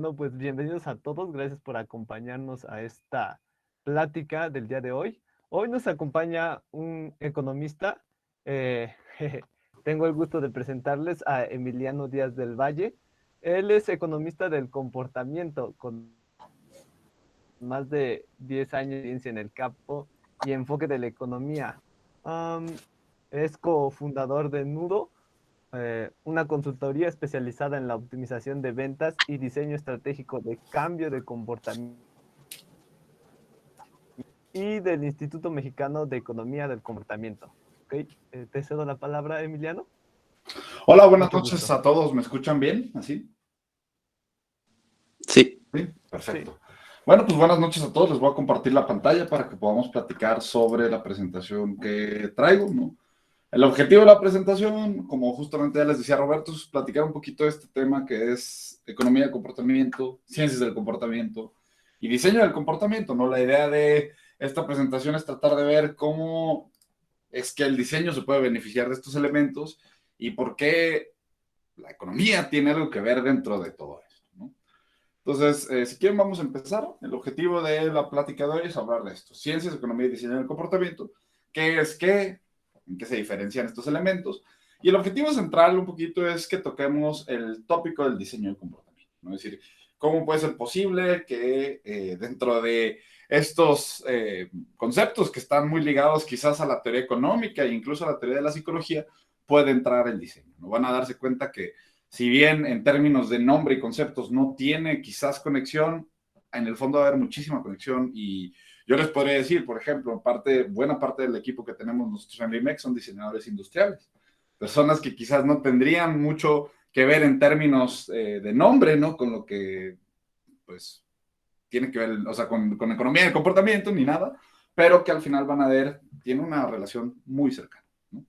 Bueno, pues bienvenidos a todos. Gracias por acompañarnos a esta plática del día de hoy. Hoy nos acompaña un economista. Jeje, tengo el gusto de presentarles a Emiliano Díaz del Valle. Él es economista del comportamiento con más de 10 años de experiencia en el campo y enfoque de la economía. Am, es cofundador de Nudo, una consultoría especializada en la optimización de ventas y diseño estratégico de cambio de comportamiento y del Instituto Mexicano de Economía del Comportamiento. ¿Ok? Te cedo la palabra, Emiliano. Hola, buenas Mucho noches gusto. a todos. ¿Me escuchan bien? ¿Así? Sí, Sí, Sí, perfecto. Bueno, pues buenas noches a todos. Les voy a compartir la pantalla para que podamos platicar sobre la presentación que traigo, ¿no? El objetivo de la presentación, como justamente ya les decía Roberto, es platicar un poquito de este tema que es economía del comportamiento, ciencias del comportamiento y diseño del comportamiento, ¿no? La idea de esta presentación es tratar de ver cómo es que el diseño se puede beneficiar de estos elementos y por qué la economía tiene algo que ver dentro de todo esto, ¿no? Entonces, si quieren, vamos a empezar. El objetivo de la plática de hoy es hablar de esto: ciencias, economía y diseño del comportamiento. ¿Qué es qué? ¿En qué se diferencian estos elementos? Y el objetivo central un poquito es que toquemos el tópico del diseño del comportamiento, ¿no? Es decir, ¿cómo puede ser posible que dentro de estos conceptos que están muy ligados quizás a la teoría económica e incluso a la teoría de la psicología, puede entrar el diseño, ¿no? Van a darse cuenta que si bien en términos de nombre y conceptos no tiene quizás conexión, en el fondo va a haber muchísima conexión. Y yo les podría decir, por ejemplo, buena parte del equipo que tenemos nosotros en RIMEX son diseñadores industriales, personas que quizás no tendrían mucho que ver en términos de nombre, ¿no? Con lo que, pues, tiene que ver, o sea, con economía y comportamiento, ni nada, pero que al final van a ver, tiene una relación muy cercana, ¿no?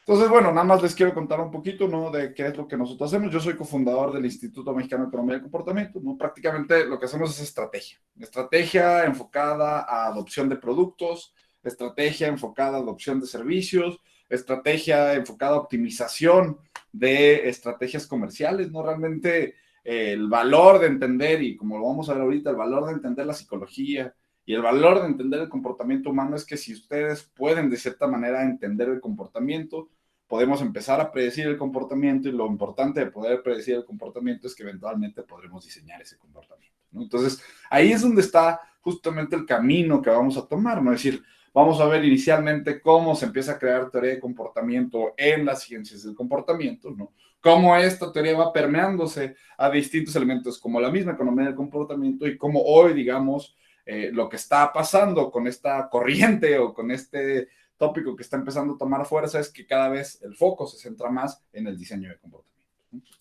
Entonces, bueno, nada más les quiero contar un poquito, ¿no? De qué es lo que nosotros hacemos. Yo soy cofundador del Instituto Mexicano de Economía y Comportamiento, ¿no? Prácticamente lo que hacemos es estrategia. Estrategia enfocada a adopción de productos, estrategia enfocada a adopción de servicios, estrategia enfocada a optimización de estrategias comerciales, ¿no? Realmente el valor de entender, y como lo vamos a ver ahorita, el valor de entender la psicología y el valor de entender el comportamiento humano es que si ustedes pueden de cierta manera entender el comportamiento, podemos empezar a predecir el comportamiento, y lo importante de poder predecir el comportamiento es que eventualmente podremos diseñar ese comportamiento, ¿no? Entonces, ahí es donde está justamente el camino que vamos a tomar, ¿no? Es decir, vamos a ver inicialmente cómo se empieza a crear teoría de comportamiento en las ciencias del comportamiento, ¿no? Cómo esta teoría va permeándose a distintos elementos como la misma economía del comportamiento, y cómo hoy, digamos, lo que está pasando con esta corriente o con este tópico que está empezando a tomar fuerza es que cada vez el foco se centra más en el diseño de comportamiento.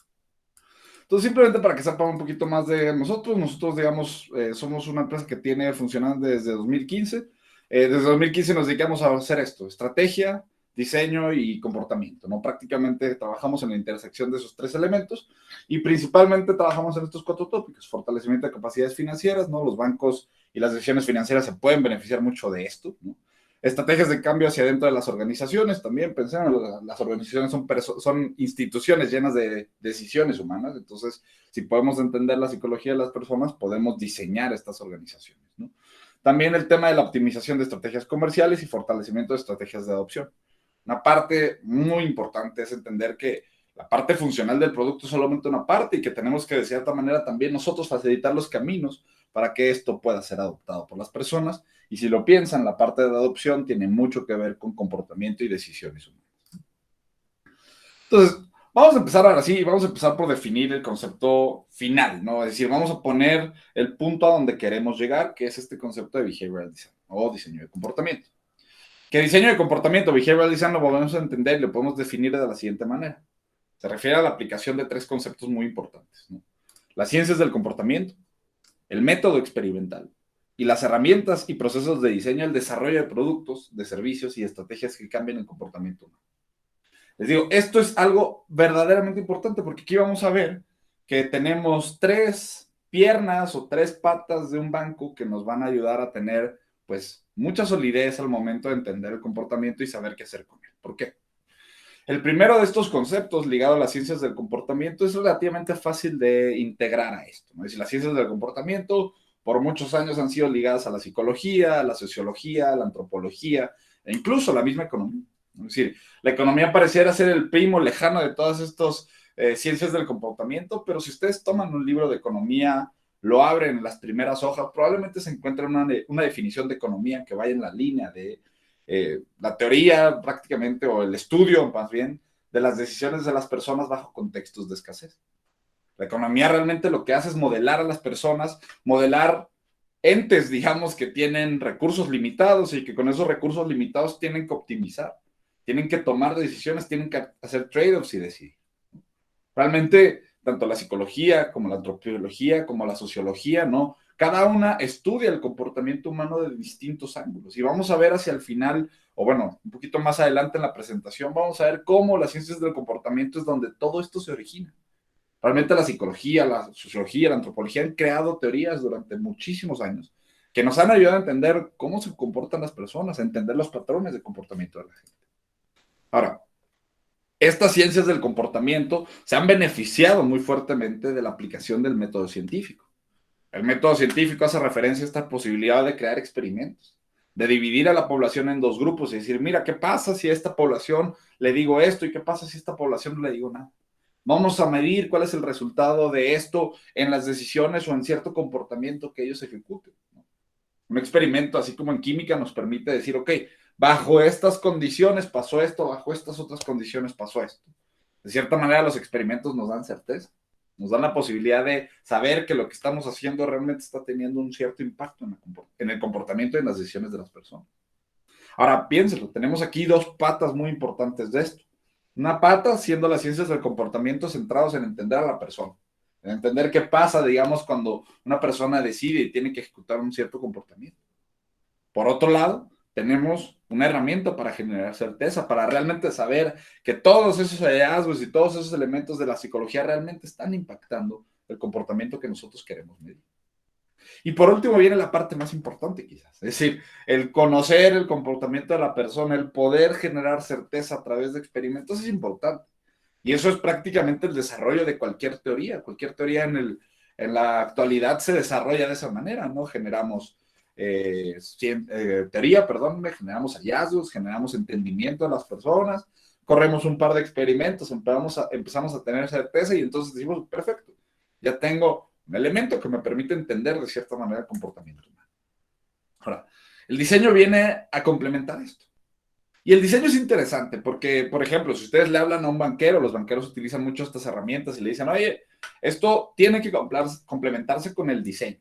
Entonces, simplemente para que sepan un poquito más de nosotros, digamos, somos una empresa que tiene funcionando desde 2015. Desde 2015 nos dedicamos a hacer esto: estrategia, diseño y comportamiento, ¿no? Prácticamente trabajamos en la intersección de esos tres elementos, y principalmente trabajamos en estos cuatro tópicos: fortalecimiento de capacidades financieras, ¿no? Los bancos y las decisiones financieras se pueden beneficiar mucho de esto, ¿no? Estrategias de cambio hacia dentro de las organizaciones también. Pensemos, las organizaciones son instituciones llenas de decisiones humanas. Entonces, si podemos entender la psicología de las personas, podemos diseñar estas organizaciones, ¿no? También el tema de la optimización de estrategias comerciales y fortalecimiento de estrategias de adopción. Una parte muy importante es entender que la parte funcional del producto es solamente una parte, y que tenemos que de cierta manera también nosotros facilitar los caminos para que esto pueda ser adoptado por las personas. Y si lo piensan, la parte de adopción tiene mucho que ver con comportamiento y decisiones humanas. Entonces, vamos a empezar ahora sí, vamos a empezar por definir el concepto final, ¿no? Es decir, vamos a poner el punto a donde queremos llegar, que es este concepto de behavioral design o diseño de comportamiento. ¿Qué diseño de comportamiento? Behavioral design lo podemos entender y lo podemos definir de la siguiente manera. Se refiere a la aplicación de tres conceptos muy importantes, ¿no? Las ciencias del comportamiento, el método experimental y las herramientas y procesos de diseño, el desarrollo de productos, de servicios y estrategias que cambien el comportamiento humano. Les digo, esto es algo verdaderamente importante, porque aquí vamos a ver que tenemos tres piernas o tres patas de un banco que nos van a ayudar a tener, pues, mucha solidez al momento de entender el comportamiento y saber qué hacer con él. ¿Por qué? El primero de estos conceptos ligado a las ciencias del comportamiento es relativamente fácil de integrar a esto, ¿no? Es decir, las ciencias del comportamiento por muchos años han sido ligadas a la psicología, a la sociología, a la antropología e incluso a la misma economía. Es decir, la economía pareciera ser el primo lejano de todas estas ciencias del comportamiento, pero si ustedes toman un libro de economía, lo abren en las primeras hojas, probablemente se encuentre una definición de economía que vaya en la línea de la teoría prácticamente, o el estudio más bien, de las decisiones de las personas bajo contextos de escasez. La economía realmente lo que hace es modelar a las personas, modelar entes, digamos, que tienen recursos limitados y que con esos recursos limitados tienen que optimizar, tienen que tomar decisiones, tienen que hacer trade-offs y decidir. Realmente, tanto la psicología como la antropología, como la sociología, ¿no? Cada una estudia el comportamiento humano de distintos ángulos. Y vamos a ver hacia el final, o bueno, un poquito más adelante en la presentación, vamos a ver cómo las ciencias del comportamiento es donde todo esto se origina. Realmente la psicología, la sociología, la antropología han creado teorías durante muchísimos años que nos han ayudado a entender cómo se comportan las personas, a entender los patrones de comportamiento de la gente. Ahora, estas ciencias del comportamiento se han beneficiado muy fuertemente de la aplicación del método científico. El método científico hace referencia a esta posibilidad de crear experimentos, de dividir a la población en dos grupos y decir, mira, ¿qué pasa si a esta población le digo esto y qué pasa si a esta población no le digo nada? Vamos a medir cuál es el resultado de esto en las decisiones o en cierto comportamiento que ellos ejecuten. Un experimento, así como en química, nos permite decir, ok, bajo estas condiciones pasó esto, bajo estas otras condiciones pasó esto. De cierta manera, los experimentos nos dan certeza, nos dan la posibilidad de saber que lo que estamos haciendo realmente está teniendo un cierto impacto en el comportamiento y en las decisiones de las personas. Ahora, piénselo, tenemos aquí dos patas muy importantes de esto. Una pata siendo las ciencias del comportamiento centrados en entender a la persona, en entender qué pasa, digamos, cuando una persona decide y tiene que ejecutar un cierto comportamiento. Por otro lado, tenemos una herramienta para generar certeza, para realmente saber que todos esos hallazgos y todos esos elementos de la psicología realmente están impactando el comportamiento que nosotros queremos medir. Y por último viene la parte más importante quizás, es decir, el conocer el comportamiento de la persona, el poder generar certeza a través de experimentos es importante. Y eso es prácticamente el desarrollo de cualquier teoría. Cualquier teoría en la actualidad se desarrolla de esa manera, ¿no? Generamos teoría, perdón, generamos hallazgos, generamos entendimiento de las personas, corremos un par de experimentos, empezamos a tener certeza y entonces decimos, perfecto, ya tengo un elemento que me permite entender de cierta manera el comportamiento humano. Ahora, el diseño viene a complementar esto. Y el diseño es interesante porque, por ejemplo, si ustedes le hablan a un banquero, los banqueros utilizan mucho estas herramientas y le dicen, oye, esto tiene que complementarse con el diseño.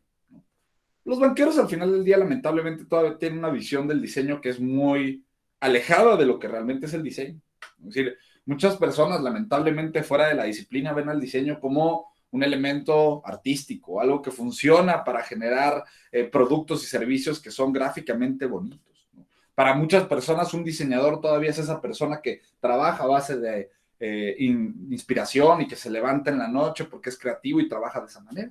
Los banqueros al final del día lamentablemente todavía tienen una visión del diseño que es muy alejada de lo que realmente es el diseño. Es decir, muchas personas lamentablemente fuera de la disciplina ven al diseño como un elemento artístico, algo que funciona para generar productos y servicios que son gráficamente bonitos, ¿no? Para muchas personas un diseñador todavía es esa persona que trabaja a base de inspiración y que se levanta en la noche porque es creativo y trabaja de esa manera.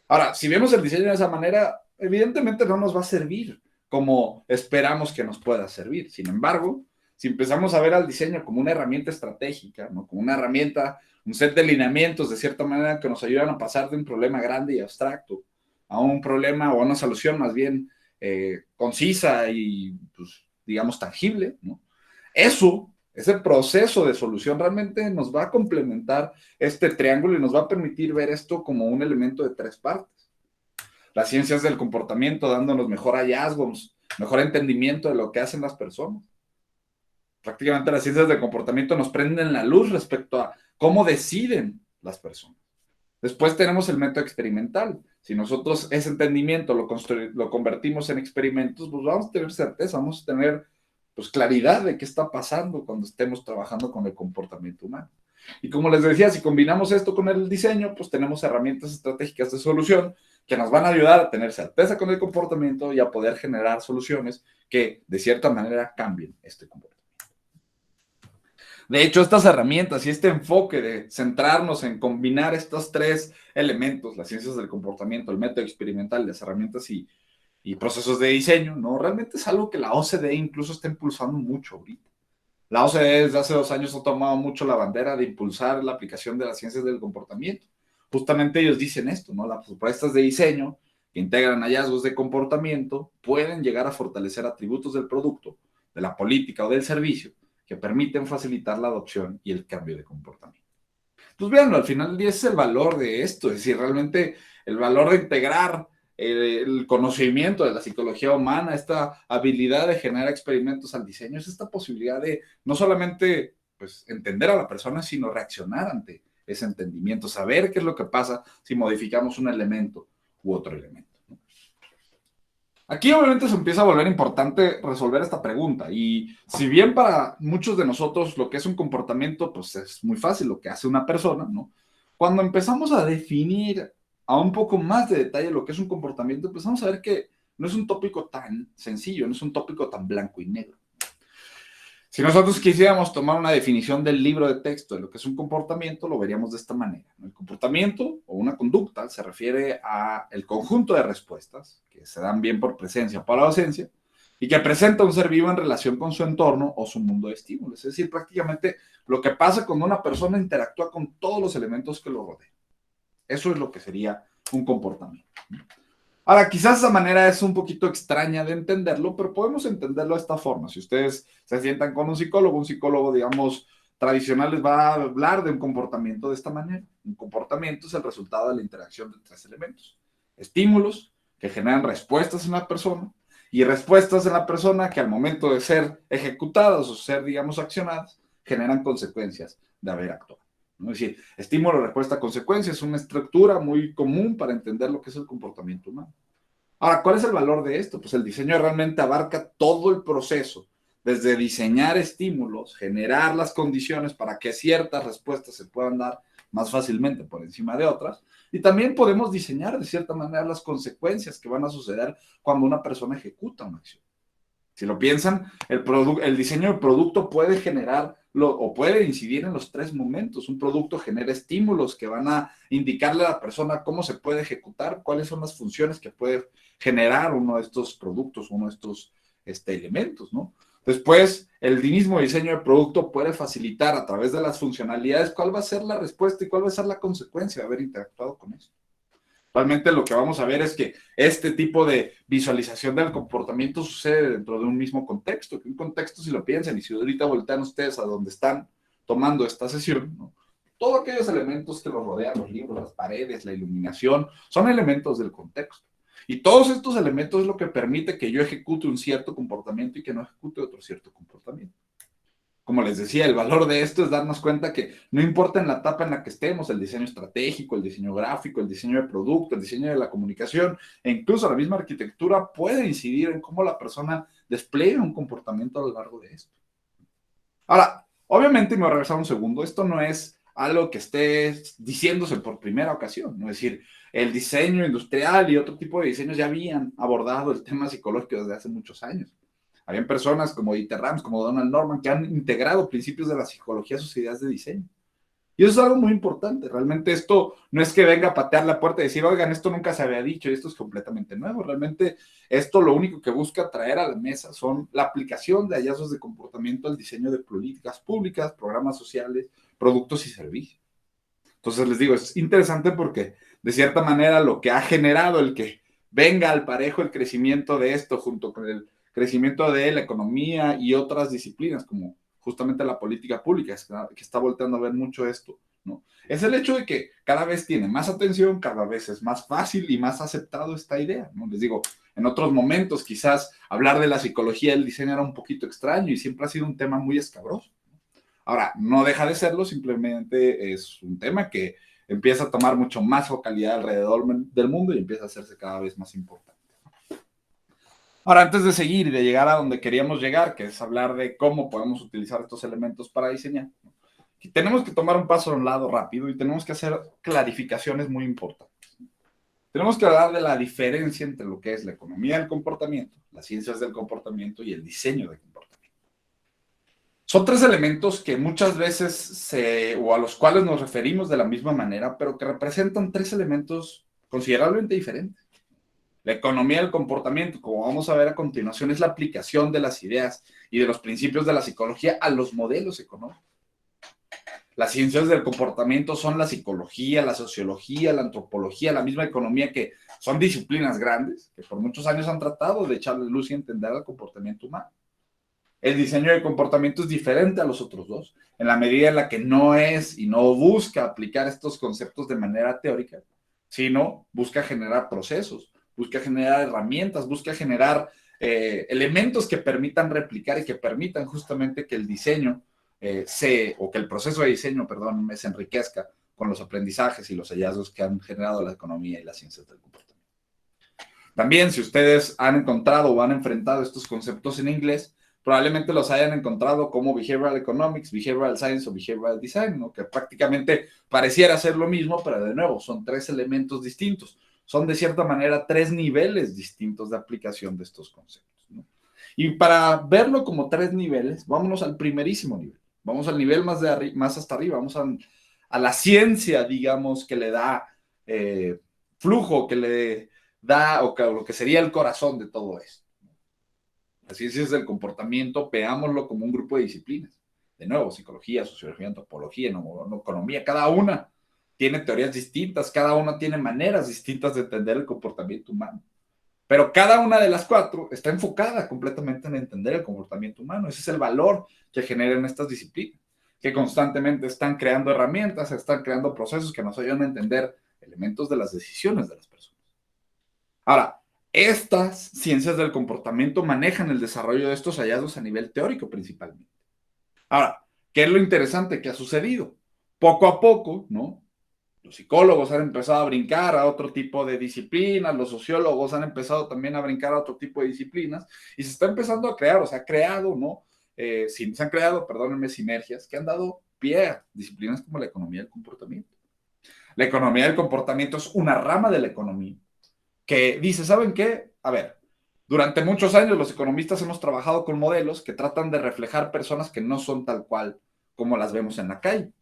Ahora, si vemos el diseño de esa manera, evidentemente no nos va a servir como esperamos que nos pueda servir. Sin embargo, si empezamos a ver al diseño como una herramienta estratégica, ¿no? Como una herramienta, un set de lineamientos de cierta manera que nos ayudan a pasar de un problema grande y abstracto a un problema o a una solución más bien concisa y, pues, digamos, tangible, ¿no? Eso, ese proceso de solución realmente nos va a complementar este triángulo y nos va a permitir ver esto como un elemento de tres partes. Las ciencias del comportamiento dándonos mejor hallazgos, mejor entendimiento de lo que hacen las personas. Prácticamente las ciencias del comportamiento nos prenden la luz respecto a cómo deciden las personas. Después tenemos el método experimental. Si nosotros ese entendimiento lo convertimos en experimentos, pues vamos a tener certeza, vamos a tener pues claridad de qué está pasando cuando estemos trabajando con el comportamiento humano. Y como les decía, si combinamos esto con el diseño, pues tenemos herramientas estratégicas de solución que nos van a ayudar a tener certeza con el comportamiento y a poder generar soluciones que de cierta manera cambien este comportamiento. De hecho, estas herramientas y este enfoque de centrarnos en combinar estos tres elementos, las ciencias del comportamiento, el método experimental, las herramientas y procesos de diseño, ¿no? Realmente es algo que la OCDE incluso está impulsando mucho ahorita. La OCDE desde hace 2 años ha tomado mucho la bandera de impulsar la aplicación de las ciencias del comportamiento. Justamente ellos dicen esto, ¿no? Las propuestas de diseño que integran hallazgos de comportamiento pueden llegar a fortalecer atributos del producto, de la política o del servicio que permiten facilitar la adopción y el cambio de comportamiento. Pues véanlo, al final del día es el valor de esto, es decir, realmente el valor de integrar el conocimiento de la psicología humana, esta habilidad de generar experimentos al diseño, es esta posibilidad de no solamente pues, entender a la persona, sino reaccionar ante ese entendimiento, saber qué es lo que pasa si modificamos un elemento u otro elemento. Aquí obviamente se empieza a volver importante resolver esta pregunta y si bien para muchos de nosotros lo que es un comportamiento pues es muy fácil lo que hace una persona, ¿no? Cuando empezamos a definir a un poco más de detalle lo que es un comportamiento, empezamos a ver que no es un tópico tan sencillo, no es un tópico tan blanco y negro. Si nosotros quisiéramos tomar una definición del libro de texto de lo que es un comportamiento, lo veríamos de esta manera. El comportamiento o una conducta se refiere al conjunto de respuestas que se dan bien por presencia o por ausencia y que presenta un ser vivo en relación con su entorno o su mundo de estímulos. Es decir, prácticamente lo que pasa cuando una persona interactúa con todos los elementos que lo rodean. Eso es lo que sería un comportamiento. Ahora, quizás esa manera es un poquito extraña de entenderlo, pero podemos entenderlo de esta forma. Si ustedes se sientan con un psicólogo, digamos, tradicional les va a hablar de un comportamiento de esta manera. Un comportamiento es el resultado de la interacción de tres elementos. Estímulos que generan respuestas en la persona y respuestas en la persona que al momento de ser ejecutadas o ser, digamos, accionadas, generan consecuencias de haber actuado. ¿No? Es decir, estímulo, respuesta, consecuencia es una estructura muy común para entender lo que es el comportamiento humano. Ahora, ¿cuál es el valor de esto? Pues el diseño realmente abarca todo el proceso, desde diseñar estímulos, generar las condiciones para que ciertas respuestas se puedan dar más fácilmente por encima de otras, y también podemos diseñar de cierta manera las consecuencias que van a suceder cuando una persona ejecuta una acción. Si lo piensan, el diseño del producto puede generar o puede incidir en los tres momentos. Un producto genera estímulos que van a indicarle a la persona cómo se puede ejecutar, cuáles son las funciones que puede generar uno de estos productos, uno de estos elementos, ¿no? Después, el mismo diseño del producto puede facilitar a través de las funcionalidades cuál va a ser la respuesta y cuál va a ser la consecuencia de haber interactuado con eso. Realmente lo que vamos a ver es que este tipo de visualización del comportamiento sucede dentro de un mismo contexto. Un contexto, si lo piensan, y si ahorita voltean ustedes a donde están tomando esta sesión, ¿no? Todos aquellos elementos que los rodean, los libros, las paredes, la iluminación, son elementos del contexto. Y todos estos elementos es lo que permite que yo ejecute un cierto comportamiento y que no ejecute otro cierto comportamiento. Como les decía, el valor de esto es darnos cuenta que no importa en la etapa en la que estemos, el diseño estratégico, el diseño gráfico, el diseño de producto, el diseño de la comunicación e incluso la misma arquitectura puede incidir en cómo la persona despliega un comportamiento a lo largo de esto. Ahora, obviamente, me voy a regresar un segundo, esto no es algo que esté diciéndose por primera ocasión, ¿no? Es decir, el diseño industrial y otro tipo de diseños ya habían abordado el tema psicológico desde hace muchos años. Habían personas como Dieter Rams, como Donald Norman, que han integrado principios de la psicología a sus ideas de diseño. Y eso es algo muy importante. Realmente esto no es que venga a patear la puerta y decir, oigan, esto nunca se había dicho y esto es completamente nuevo. Realmente esto lo único que busca traer a la mesa son la aplicación de hallazgos de comportamiento al diseño de políticas públicas, programas sociales, productos y servicios. Entonces les digo, es interesante porque de cierta manera lo que ha generado el que venga al parejo el crecimiento de esto junto con el crecimiento de la economía y otras disciplinas, como justamente la política pública, que está volteando a ver mucho esto, ¿no? Es el hecho de que cada vez tiene más atención, cada vez es más fácil y más aceptado esta idea, ¿no? Les digo, en otros momentos quizás hablar de la psicología del diseño era un poquito extraño y siempre ha sido un tema muy escabroso. Ahora, no deja de serlo, simplemente es un tema que empieza a tomar mucho más focalidad alrededor del mundo y empieza a hacerse cada vez más importante. Ahora, antes de seguir y de llegar a donde queríamos llegar, que es hablar de cómo podemos utilizar estos elementos para diseñar, tenemos que tomar un paso a un lado rápido y tenemos que hacer clarificaciones muy importantes. Tenemos que hablar de la diferencia entre lo que es la economía del comportamiento, las ciencias del comportamiento y el diseño del comportamiento. Son tres elementos que muchas veces o a los cuales nos referimos de la misma manera, pero que representan tres elementos considerablemente diferentes. La economía del comportamiento, como vamos a ver a continuación, es la aplicación de las ideas y de los principios de la psicología a los modelos económicos. Las ciencias del comportamiento son la psicología, la sociología, la antropología, la misma economía, que son disciplinas grandes que por muchos años han tratado de echarle luz y entender el comportamiento humano. El diseño de comportamiento es diferente a los otros dos, en la medida en la que no es y no busca aplicar estos conceptos de manera teórica, sino busca generar procesos, busca generar herramientas, busca generar elementos que permitan replicar y que permitan justamente que el diseño o que el proceso de diseño, perdón, se enriquezca con los aprendizajes y los hallazgos que han generado la economía y las ciencias del comportamiento. También, si ustedes han encontrado o han enfrentado estos conceptos en inglés, probablemente los hayan encontrado como Behavioral Economics, Behavioral Science o Behavioral Design, ¿no? Que prácticamente pareciera ser lo mismo, pero de nuevo, son tres elementos distintos. Son de cierta manera tres niveles distintos de aplicación de estos conceptos, ¿no? Y para verlo como tres niveles, vámonos al primerísimo nivel. Vamos al nivel más hasta arriba, vamos a la ciencia, digamos, que le da flujo, que le da, o que, lo que sería el corazón de todo esto. Las ciencias del comportamiento, veámoslo como un grupo de disciplinas. De nuevo, psicología, sociología, antropología, economía, cada una tiene teorías distintas, cada una tiene maneras distintas de entender el comportamiento humano. Pero cada una de las cuatro está enfocada completamente en entender el comportamiento humano. Ese es el valor que generan estas disciplinas, que constantemente están creando herramientas, están creando procesos que nos ayudan a entender elementos de las decisiones de las personas. Ahora, estas ciencias del comportamiento manejan el desarrollo de estos hallazgos a nivel teórico principalmente. Ahora, ¿qué es lo interesante que ha sucedido? Poco a poco, ¿no? Los psicólogos han empezado a brincar a otro tipo de disciplinas, los sociólogos han empezado también a brincar a otro tipo de disciplinas y se está empezando a crear, o se ha creado, ¿no? Se han creado, perdónenme, sinergias que han dado pie a disciplinas como la economía del comportamiento. La economía del comportamiento es una rama de la economía que dice, ¿saben qué? A ver, durante muchos años los economistas hemos trabajado con modelos que tratan de reflejar personas que no son tal cual como las vemos en la calle.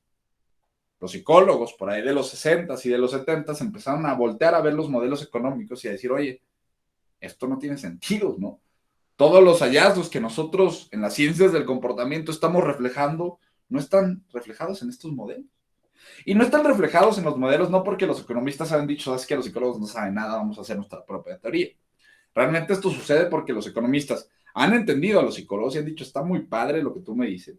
Los psicólogos, por ahí de los 60s y de los 70s, empezaron a voltear a ver los modelos económicos y a decir, oye, esto no tiene sentido, ¿no? Todos los hallazgos que nosotros en las ciencias del comportamiento estamos reflejando no están reflejados en estos modelos. Y no están reflejados en los modelos no porque los economistas han dicho, es que los psicólogos no saben nada, vamos a hacer nuestra propia teoría. Realmente esto sucede porque los economistas han entendido a los psicólogos y han dicho, está muy padre lo que tú me dices,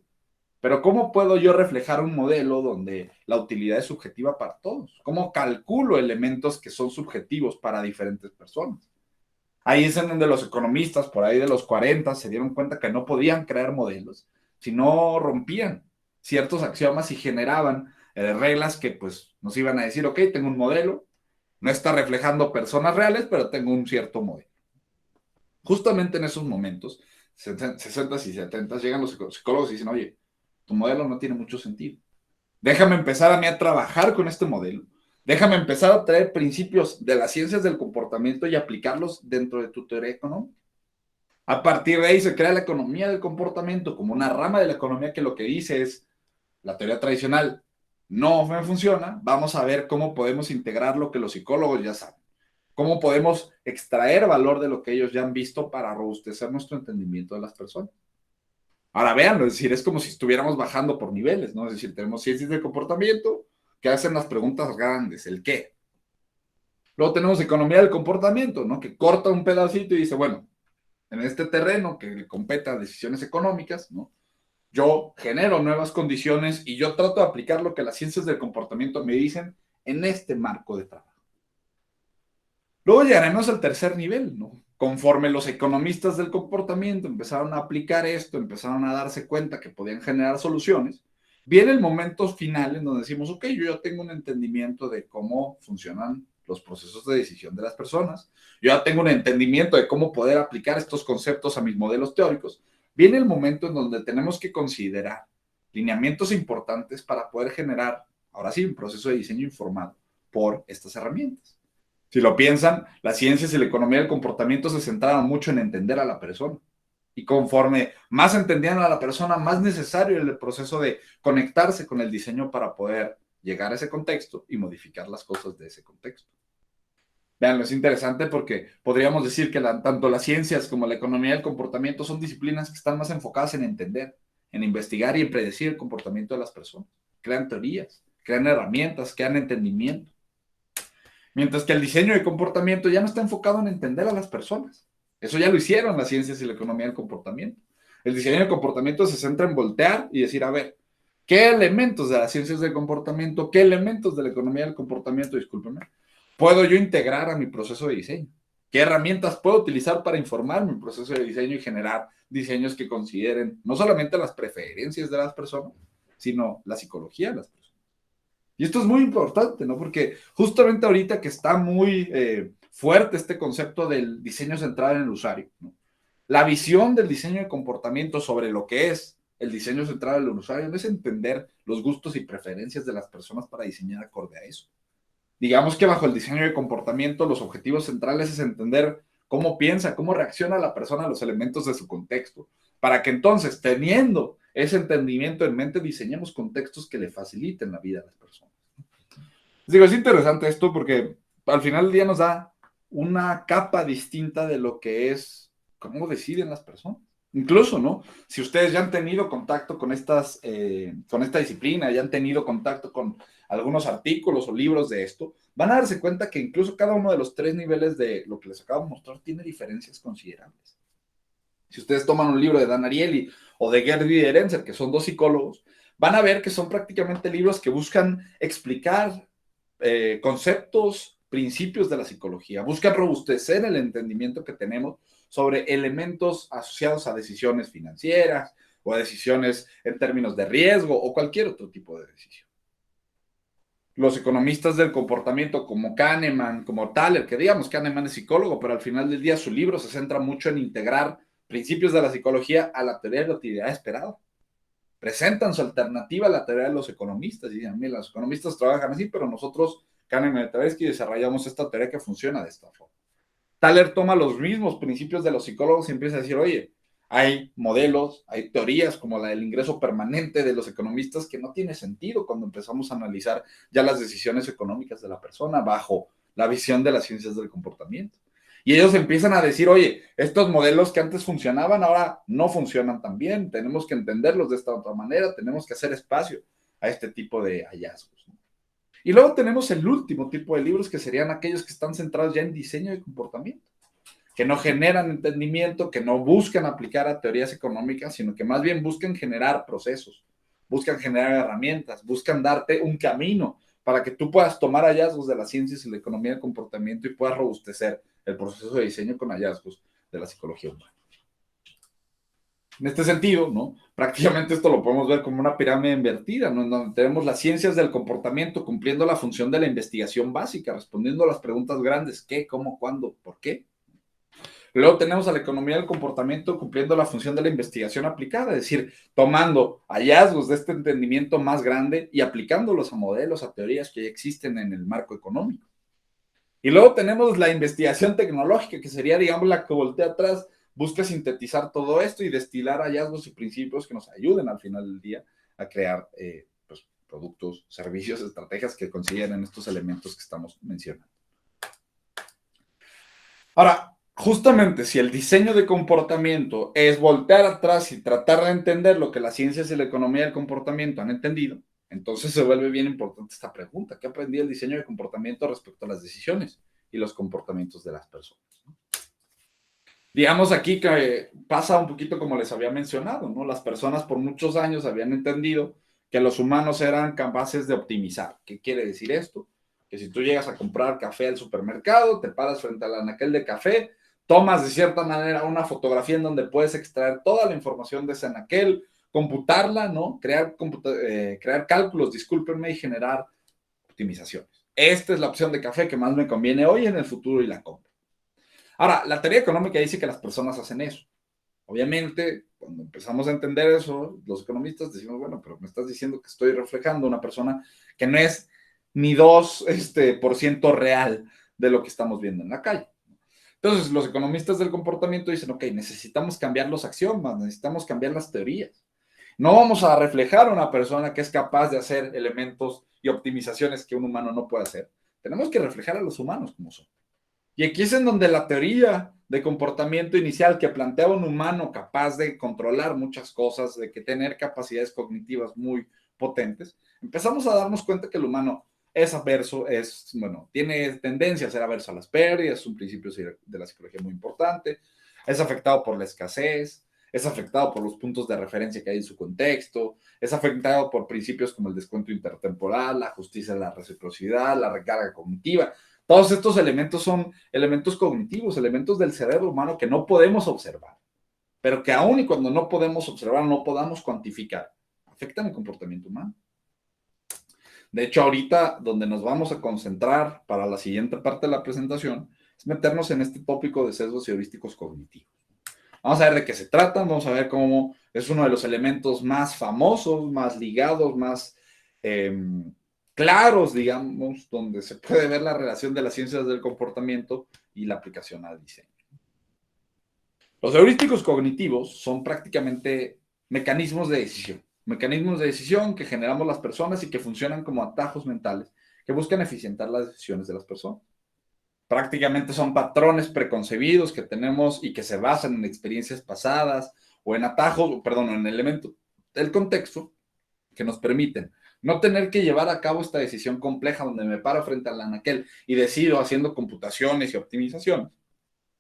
pero ¿cómo puedo yo reflejar un modelo donde la utilidad es subjetiva para todos? ¿Cómo calculo elementos que son subjetivos para diferentes personas? Ahí es en donde los economistas, por ahí de los 40, se dieron cuenta que no podían crear modelos, sino rompían ciertos axiomas y generaban reglas que pues nos iban a decir, ok, tengo un modelo, no está reflejando personas reales, pero tengo un cierto modelo. Justamente en esos momentos, 60s y 70s, llegan los psicólogos y dicen, oye, tu modelo no tiene mucho sentido. Déjame empezar a mí a trabajar con este modelo. Déjame empezar a traer principios de las ciencias del comportamiento y aplicarlos dentro de tu teoría económica. A partir de ahí se crea la economía del comportamiento como una rama de la economía que lo que dice es, la teoría tradicional no me funciona, vamos a ver cómo podemos integrar lo que los psicólogos ya saben. Cómo podemos extraer valor de lo que ellos ya han visto para robustecer nuestro entendimiento de las personas. Ahora véanlo, es decir, es como si estuviéramos bajando por niveles, ¿no? Es decir, tenemos ciencias de comportamiento que hacen las preguntas grandes, el qué. Luego tenemos economía del comportamiento, ¿no? Que corta un pedacito y dice, bueno, en este terreno que le compete a decisiones económicas, ¿no? Yo genero nuevas condiciones y yo trato de aplicar lo que las ciencias del comportamiento me dicen en este marco de trabajo. Luego llegaremos al tercer nivel, ¿no? Conforme los economistas del comportamiento empezaron a aplicar esto, empezaron a darse cuenta que podían generar soluciones, viene el momento final en donde decimos, ok, yo ya tengo un entendimiento de cómo funcionan los procesos de decisión de las personas, yo ya tengo un entendimiento de cómo poder aplicar estos conceptos a mis modelos teóricos. Viene el momento en donde tenemos que considerar lineamientos importantes para poder generar, ahora sí, un proceso de diseño informado por estas herramientas. Si lo piensan, las ciencias y la economía del comportamiento se centraron mucho en entender a la persona. Y conforme más entendían a la persona, más necesario era el proceso de conectarse con el diseño para poder llegar a ese contexto y modificar las cosas de ese contexto. Veanlo, es interesante porque podríamos decir que tanto las ciencias como la economía del comportamiento son disciplinas que están más enfocadas en entender, en investigar y en predecir el comportamiento de las personas. Crean teorías, crean herramientas, crean entendimiento. Mientras que el diseño de comportamiento ya no está enfocado en entender a las personas. Eso ya lo hicieron las ciencias y la economía del comportamiento. El diseño de comportamiento se centra en voltear y decir, a ver, ¿qué elementos de las ciencias del comportamiento, qué elementos de la economía del comportamiento, discúlpeme, puedo yo integrar a mi proceso de diseño? ¿Qué herramientas puedo utilizar para informar mi proceso de diseño y generar diseños que consideren no solamente las preferencias de las personas, sino la psicología de las personas? Y esto es muy importante, ¿no? Porque justamente ahorita que está muy fuerte este concepto del diseño centrado en el usuario, ¿no? La visión del diseño de comportamiento sobre lo que es el diseño centrado en el usuario no es entender los gustos y preferencias de las personas para diseñar acorde a eso. Digamos que bajo el diseño de comportamiento los objetivos centrales es entender cómo piensa, cómo reacciona la persona a los elementos de su contexto, para que entonces, teniendo ese entendimiento en mente, diseñemos contextos que le faciliten la vida a las personas. Digo, es interesante esto porque al final del día nos da una capa distinta de lo que es, cómo deciden las personas. Incluso, ¿no? Si ustedes ya han tenido contacto con con esta disciplina, ya han tenido contacto con algunos artículos o libros de esto, van a darse cuenta que incluso cada uno de los tres niveles de lo que les acabo de mostrar tiene diferencias considerables. Si ustedes toman un libro de Dan Ariely o de Gerd Gigerenzer, que son dos psicólogos, van a ver que son prácticamente libros que buscan explicar conceptos, principios de la psicología, buscan robustecer el entendimiento que tenemos sobre elementos asociados a decisiones financieras o a decisiones en términos de riesgo o cualquier otro tipo de decisión. Los economistas del comportamiento como Kahneman, como Thaler, que digamos Kahneman es psicólogo, pero al final del día su libro se centra mucho en integrar principios de la psicología a la teoría de la utilidad esperada. Presentan su alternativa a la teoría de los economistas y dicen, mira, los economistas trabajan así, pero nosotros, Kahneman y Tversky, desarrollamos esta teoría que funciona de esta forma. Thaler toma los mismos principios de los psicólogos y empieza a decir, oye, hay modelos, hay teorías como la del ingreso permanente de los economistas que no tiene sentido cuando empezamos a analizar ya las decisiones económicas de la persona bajo la visión de las ciencias del comportamiento. Y ellos empiezan a decir, oye, estos modelos que antes funcionaban ahora no funcionan tan bien, tenemos que entenderlos de esta otra manera, tenemos que hacer espacio a este tipo de hallazgos, ¿no? Y luego tenemos el último tipo de libros que serían aquellos que están centrados ya en diseño de comportamiento, que no generan entendimiento, que no buscan aplicar a teorías económicas, sino que más bien buscan generar procesos, buscan generar herramientas, buscan darte un camino para que tú puedas tomar hallazgos de las ciencias y la economía del comportamiento y puedas robustecer el proceso de diseño con hallazgos de la psicología humana. En este sentido, ¿no? Prácticamente esto lo podemos ver como una pirámide invertida, ¿no? En donde tenemos las ciencias del comportamiento cumpliendo la función de la investigación básica, respondiendo a las preguntas grandes, ¿qué, cómo, cuándo, por qué? Luego tenemos a la economía del comportamiento cumpliendo la función de la investigación aplicada, es decir, tomando hallazgos de este entendimiento más grande y aplicándolos a modelos, a teorías que ya existen en el marco económico. Y luego tenemos la investigación tecnológica, que sería, digamos, la que voltea atrás, busca sintetizar todo esto y destilar hallazgos y principios que nos ayuden al final del día a crear pues, productos, servicios, estrategias que consideren estos elementos que estamos mencionando. Ahora, justamente si el diseño de comportamiento es voltear atrás y tratar de entender lo que las ciencias y la economía del comportamiento han entendido, entonces se vuelve bien importante esta pregunta. ¿Qué aprendí el diseño de comportamiento respecto a las decisiones y los comportamientos de las personas? Digamos aquí que pasa un poquito como les había mencionado, ¿no? Las personas por muchos años habían entendido que los humanos eran capaces de optimizar. ¿Qué quiere decir esto? Que si tú llegas a comprar café al supermercado, te paras frente al anaquel de café, tomas de cierta manera una fotografía en donde puedes extraer toda la información de ese anaquel, computarla, ¿no? Crear cálculos, discúlpenme, y generar optimizaciones. Esta es la opción de café que más me conviene hoy, en el futuro, y la compro. Ahora, la teoría económica dice que las personas hacen eso. Obviamente, cuando empezamos a entender eso, los economistas decimos, bueno, pero me estás diciendo que estoy reflejando una persona que no es ni 2% real de lo que estamos viendo en la calle. Entonces, los economistas del comportamiento dicen, ok, necesitamos cambiar los axiomas, necesitamos cambiar las teorías. No vamos a reflejar a una persona que es capaz de hacer elementos y optimizaciones que un humano no puede hacer. Tenemos que reflejar a los humanos como son. Y aquí es en donde la teoría de comportamiento inicial que planteaba un humano capaz de controlar muchas cosas, de que tener capacidades cognitivas muy potentes, empezamos a darnos cuenta que el humano es averso, tiene tendencia a ser averso a las pérdidas, es un principio de la psicología muy importante, es afectado por la escasez, es afectado por los puntos de referencia que hay en su contexto, es afectado por principios como el descuento intertemporal, la justicia de la reciprocidad, la recarga cognitiva. Todos estos elementos son elementos cognitivos, elementos del cerebro humano que no podemos observar, pero que aún y cuando no podemos observar, no podamos cuantificar, afectan el comportamiento humano. De hecho, ahorita donde nos vamos a concentrar para la siguiente parte de la presentación es meternos en este tópico de sesgos y heurísticos cognitivos. Vamos a ver de qué se trata, vamos a ver cómo es uno de los elementos más famosos, más ligados, más claros, digamos, donde se puede ver la relación de las ciencias del comportamiento y la aplicación al diseño. Los heurísticos cognitivos son prácticamente mecanismos de decisión que generamos las personas y que funcionan como atajos mentales que buscan eficientar las decisiones de las personas. Prácticamente son patrones preconcebidos que tenemos y que se basan en experiencias pasadas o en atajos, perdón, en elementos del contexto que nos permiten no tener que llevar a cabo esta decisión compleja donde me paro frente al anaquel y decido haciendo computaciones y optimizaciones,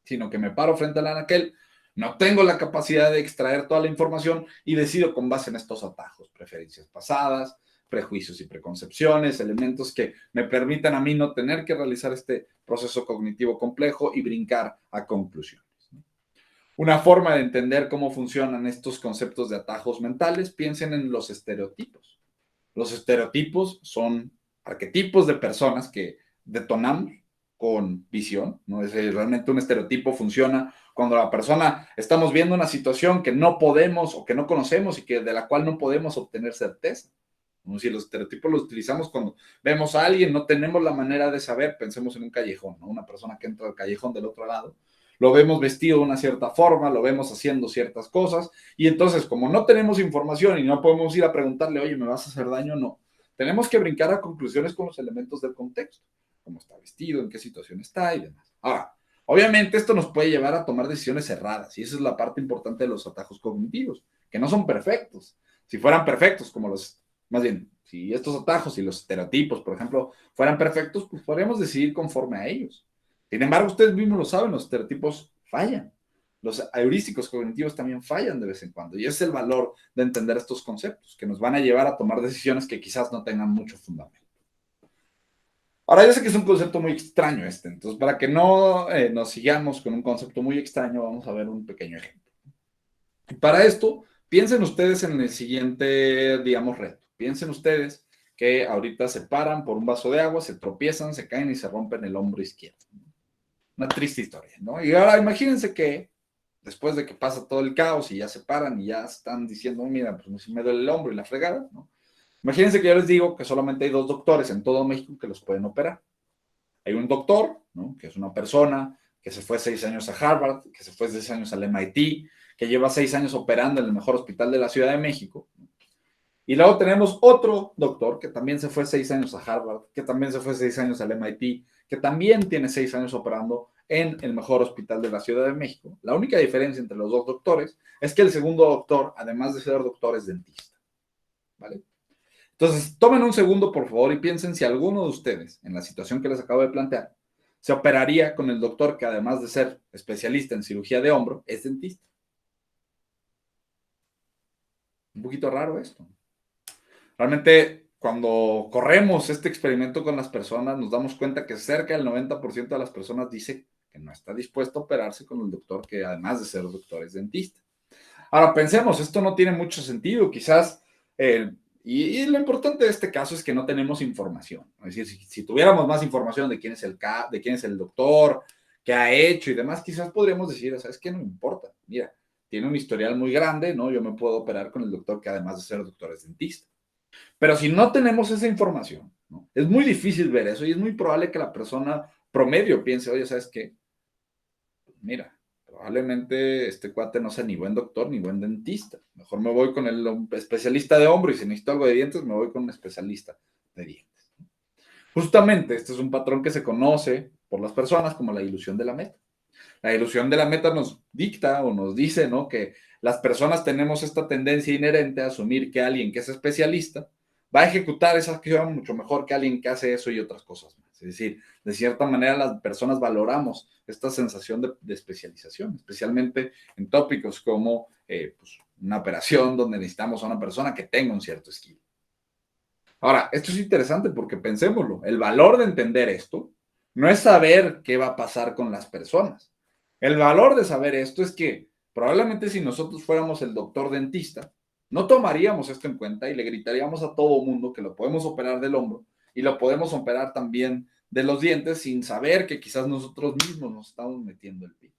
sino que me paro frente al anaquel, no tengo la capacidad de extraer toda la información y decido con base en estos atajos, preferencias pasadas, prejuicios y preconcepciones, elementos que me permitan a mí no tener que realizar este proceso cognitivo complejo y brincar a conclusiones. Una forma de entender cómo funcionan estos conceptos de atajos mentales, piensen en los estereotipos. Los estereotipos son arquetipos de personas que detonamos con visión, ¿no? Realmente un estereotipo funciona cuando la persona estamos viendo una situación que no podemos o que no conocemos y que de la cual no podemos obtener certeza. ¿No? Si los estereotipos los utilizamos cuando vemos a alguien, no tenemos la manera de saber, pensemos en un callejón, ¿no? Una persona que entra al callejón del otro lado, lo vemos vestido de una cierta forma, lo vemos haciendo ciertas cosas, y entonces, como no tenemos información y no podemos ir a preguntarle, oye, ¿me vas a hacer daño? No. Tenemos que brincar a conclusiones con los elementos del contexto, cómo está vestido, en qué situación está y demás. Ahora, obviamente esto nos puede llevar a tomar decisiones erradas, y esa es la parte importante de los atajos cognitivos, que no son perfectos. Si fueran perfectos, más bien, si estos atajos y los estereotipos, por ejemplo, fueran perfectos, pues podríamos decidir conforme a ellos. Sin embargo, ustedes mismos lo saben, los estereotipos fallan. Los heurísticos cognitivos también fallan de vez en cuando. Y ese es el valor de entender estos conceptos, que nos van a llevar a tomar decisiones que quizás no tengan mucho fundamento. Ahora, yo sé que es un concepto muy extraño entonces para que no nos sigamos con un concepto muy extraño, vamos a ver un pequeño ejemplo. Y para esto, piensen ustedes en el siguiente, digamos, reto. Piensen ustedes que ahorita se paran por un vaso de agua, se tropiezan, se caen y se rompen el hombro izquierdo. Una triste historia, ¿no? Y ahora imagínense que después de que pasa todo el caos y ya se paran y ya están diciendo, mira, pues me duele el hombro y la fregada, ¿no? Imagínense que yo les digo que solamente hay 2 doctores en todo México que los pueden operar. Hay un doctor, ¿no? Que es una persona que se fue 6 años a Harvard, que se fue 6 años al MIT, que lleva 6 años operando en el mejor hospital de la Ciudad de México. Y luego tenemos otro doctor que también se fue 6 años a Harvard, que también se fue 6 años al MIT, que también tiene 6 años operando en el mejor hospital de la Ciudad de México. La única diferencia entre los 2 doctores es que el segundo doctor, además de ser doctor, es dentista. ¿Vale? Entonces, tomen un segundo, por favor, y piensen si alguno de ustedes, en la situación que les acabo de plantear, se operaría con el doctor que, además de ser especialista en cirugía de hombro, es dentista. Un poquito raro esto. Realmente, cuando corremos este experimento con las personas, nos damos cuenta que cerca del 90% de las personas dice que no está dispuesto a operarse con el doctor que, además de ser doctor, es dentista. Ahora, pensemos, esto no tiene mucho sentido. Quizás, y lo importante de este caso es que no tenemos información. Es decir, si tuviéramos más información de quién es el doctor, qué ha hecho y demás, quizás podríamos decir, ¿sabes qué? No me importa. Mira, tiene un historial muy grande, ¿no? Yo me puedo operar con el doctor que, además de ser doctor, es dentista. Pero si no tenemos esa información, ¿no? Es muy difícil ver eso y es muy probable que la persona promedio piense, oye, ¿sabes qué? Mira, probablemente este cuate no sea ni buen doctor ni buen dentista. Mejor me voy con el especialista de hombro y si necesito algo de dientes, me voy con un especialista de dientes. Justamente, este es un patrón que se conoce por las personas como la ilusión de la meta. La ilusión de la meta nos dicta o nos dice, ¿no?, que las personas tenemos esta tendencia inherente a asumir que alguien que es especialista va a ejecutar esa acción mucho mejor que alguien que hace eso y otras cosas más. Es decir, de cierta manera las personas valoramos esta sensación de especialización, especialmente en tópicos como pues, una operación donde necesitamos a una persona que tenga un cierto skill. Ahora, esto es interesante porque pensémoslo, el valor de entender esto no es saber qué va a pasar con las personas. El valor de saber esto es que probablemente si nosotros fuéramos el doctor dentista, no tomaríamos esto en cuenta y le gritaríamos a todo mundo que lo podemos operar del hombro y lo podemos operar también de los dientes sin saber que quizás nosotros mismos nos estamos metiendo el pie.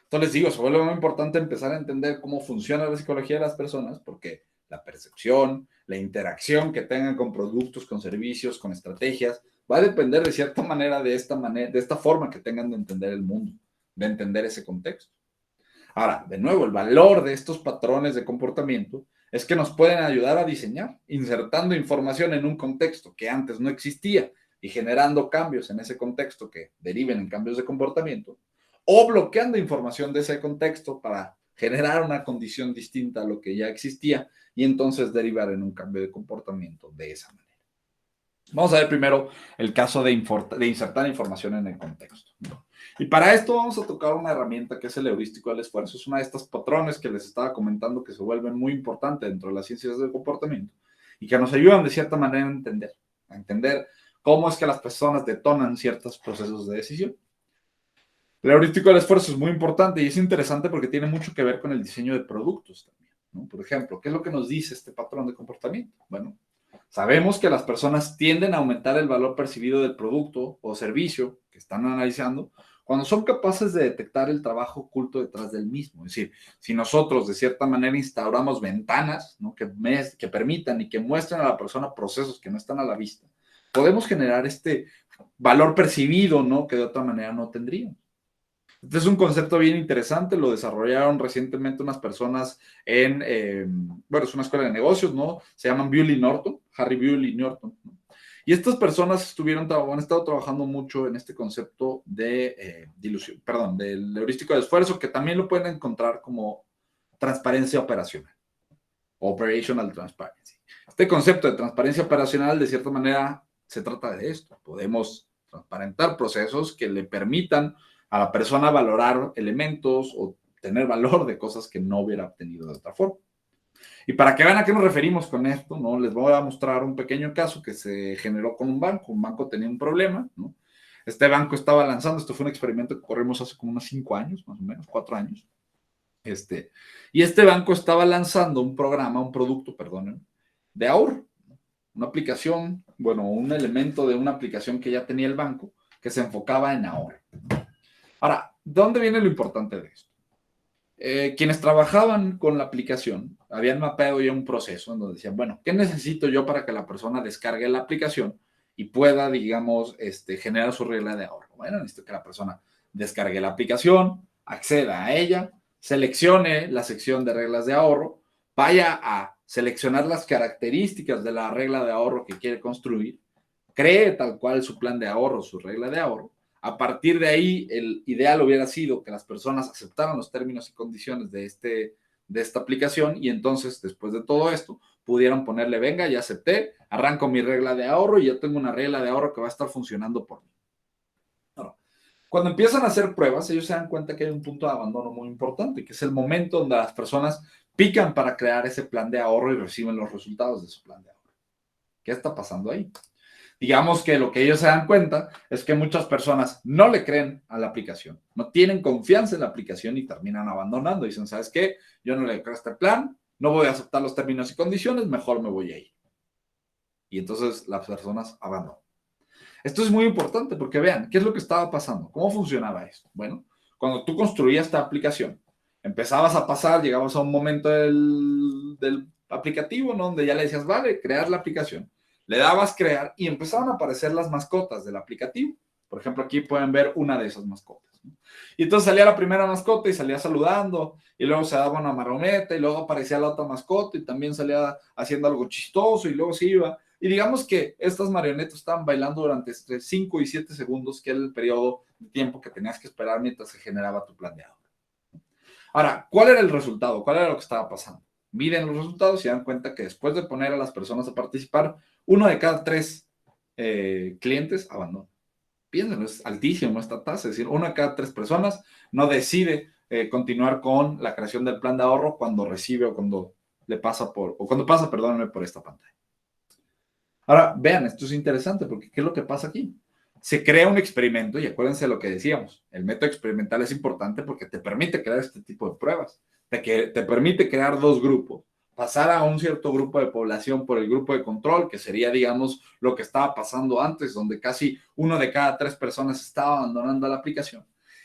Entonces les digo, se vuelve muy importante empezar a entender cómo funciona la psicología de las personas porque la percepción, la interacción que tengan con productos, con servicios, con estrategias, va a depender de cierta manera de esta forma que tengan de entender el mundo, de entender ese contexto. Ahora, de nuevo, el valor de estos patrones de comportamiento es que nos pueden ayudar a diseñar, insertando información en un contexto que antes no existía y generando cambios en ese contexto que deriven en cambios de comportamiento, o bloqueando información de ese contexto para generar una condición distinta a lo que ya existía y entonces derivar en un cambio de comportamiento de esa manera. Vamos a ver primero el caso de insertar información en el contexto. Y para esto vamos a tocar una herramienta que es el heurístico del esfuerzo. Es una de estas patrones que les estaba comentando que se vuelven muy importantes dentro de las ciencias del comportamiento y que nos ayudan de cierta manera a entender cómo es que las personas detonan ciertos procesos de decisión. El heurístico del esfuerzo es muy importante y es interesante porque tiene mucho que ver con el diseño de productos también, ¿no? Por ejemplo, ¿qué es lo que nos dice este patrón de comportamiento? Bueno, sabemos que las personas tienden a aumentar el valor percibido del producto o servicio que están analizando cuando son capaces de detectar el trabajo oculto detrás del mismo. Es decir, si nosotros de cierta manera instauramos ventanas, ¿no?, que permitan y que muestren a la persona procesos que no están a la vista, podemos generar este valor percibido, ¿no?, que de otra manera no tendríamos. Este es un concepto bien interesante, lo desarrollaron recientemente unas personas bueno, es una escuela de negocios, ¿no? Se llaman Bewley Norton, Harry Bewley Norton, ¿no? Y estas personas han estado trabajando mucho en este concepto de dilución, perdón, del heurístico de esfuerzo, que también lo pueden encontrar como transparencia operacional, operational transparency. Este concepto de transparencia operacional, de cierta manera, se trata de esto. Podemos transparentar procesos que le permitan a la persona valorar elementos o tener valor de cosas que no hubiera obtenido de otra forma. Y para que vean a qué nos referimos con esto, ¿no?, les voy a mostrar un pequeño caso que se generó con un banco. Un banco tenía un problema, ¿no? Este banco estaba lanzando, esto fue un experimento que corrimos hace como unos 5 años, más o menos, 4 años. Y este banco estaba lanzando un producto, perdón, de ahorro. Una aplicación, bueno, un elemento de una aplicación que ya tenía el banco que se enfocaba en ahorro. Ahora, ¿dónde viene lo importante de esto? Quienes trabajaban con la aplicación habían mapeado ya un proceso en donde decían, bueno, ¿qué necesito yo para que la persona descargue la aplicación y pueda, digamos, generar su regla de ahorro? Bueno, necesito que la persona descargue la aplicación, acceda a ella, seleccione la sección de reglas de ahorro, vaya a seleccionar las características de la regla de ahorro que quiere construir, cree tal cual su plan de ahorro, su regla de ahorro. A partir de ahí, el ideal hubiera sido que las personas aceptaran los términos y condiciones de esta aplicación y entonces, después de todo esto, pudieran ponerle, venga, ya acepté, arranco mi regla de ahorro y ya tengo una regla de ahorro que va a estar funcionando por mí. Ahora, cuando empiezan a hacer pruebas, ellos se dan cuenta que hay un punto de abandono muy importante, que es el momento donde las personas pican para crear ese plan de ahorro y reciben los resultados de su plan de ahorro. ¿Qué está pasando ahí? Digamos que lo que ellos se dan cuenta es que muchas personas no le creen a la aplicación, no tienen confianza en la aplicación y terminan abandonando. Dicen, ¿sabes qué? Yo no le creo a este plan, no voy a aceptar los términos y condiciones, mejor me voy a ir. Y entonces las personas abandonan. Esto es muy importante porque vean, ¿qué es lo que estaba pasando? ¿Cómo funcionaba esto? Bueno, cuando tú construías esta aplicación, empezabas a pasar, llegabas a un momento del aplicativo, ¿no?, donde ya le decías, vale, crear la aplicación. Le dabas crear y empezaban a aparecer las mascotas del aplicativo. Por ejemplo, aquí pueden ver una de esas mascotas, ¿no? Y entonces salía la primera mascota y salía saludando, y luego se daba una marometa, y luego aparecía la otra mascota y también salía haciendo algo chistoso, y luego se iba. Y digamos que estas marionetas estaban bailando durante entre 5 y 7 segundos, que era el periodo de tiempo que tenías que esperar mientras se generaba tu plan de ahorro. Ahora, ¿cuál era el resultado? ¿Cuál era lo que estaba pasando? Miden los resultados y dan cuenta que después de poner a las personas a participar, 1 de cada 3 clientes abandona. Piénsenlo, es altísimo esta tasa, es decir, 1 de cada 3 personas no decide continuar con la creación del plan de ahorro cuando recibe o cuando le pasa perdónenme, por esta pantalla. Ahora, vean, esto es interesante porque ¿qué es lo que pasa aquí? Se crea un experimento y acuérdense de lo que decíamos, el método experimental es importante porque te permite crear este tipo de pruebas, te permite crear 2 grupos, pasar a un cierto grupo de población por el grupo de control, que sería, digamos, lo que estaba pasando antes, donde casi 1 de cada 3 personas estaba abandonando la aplicación.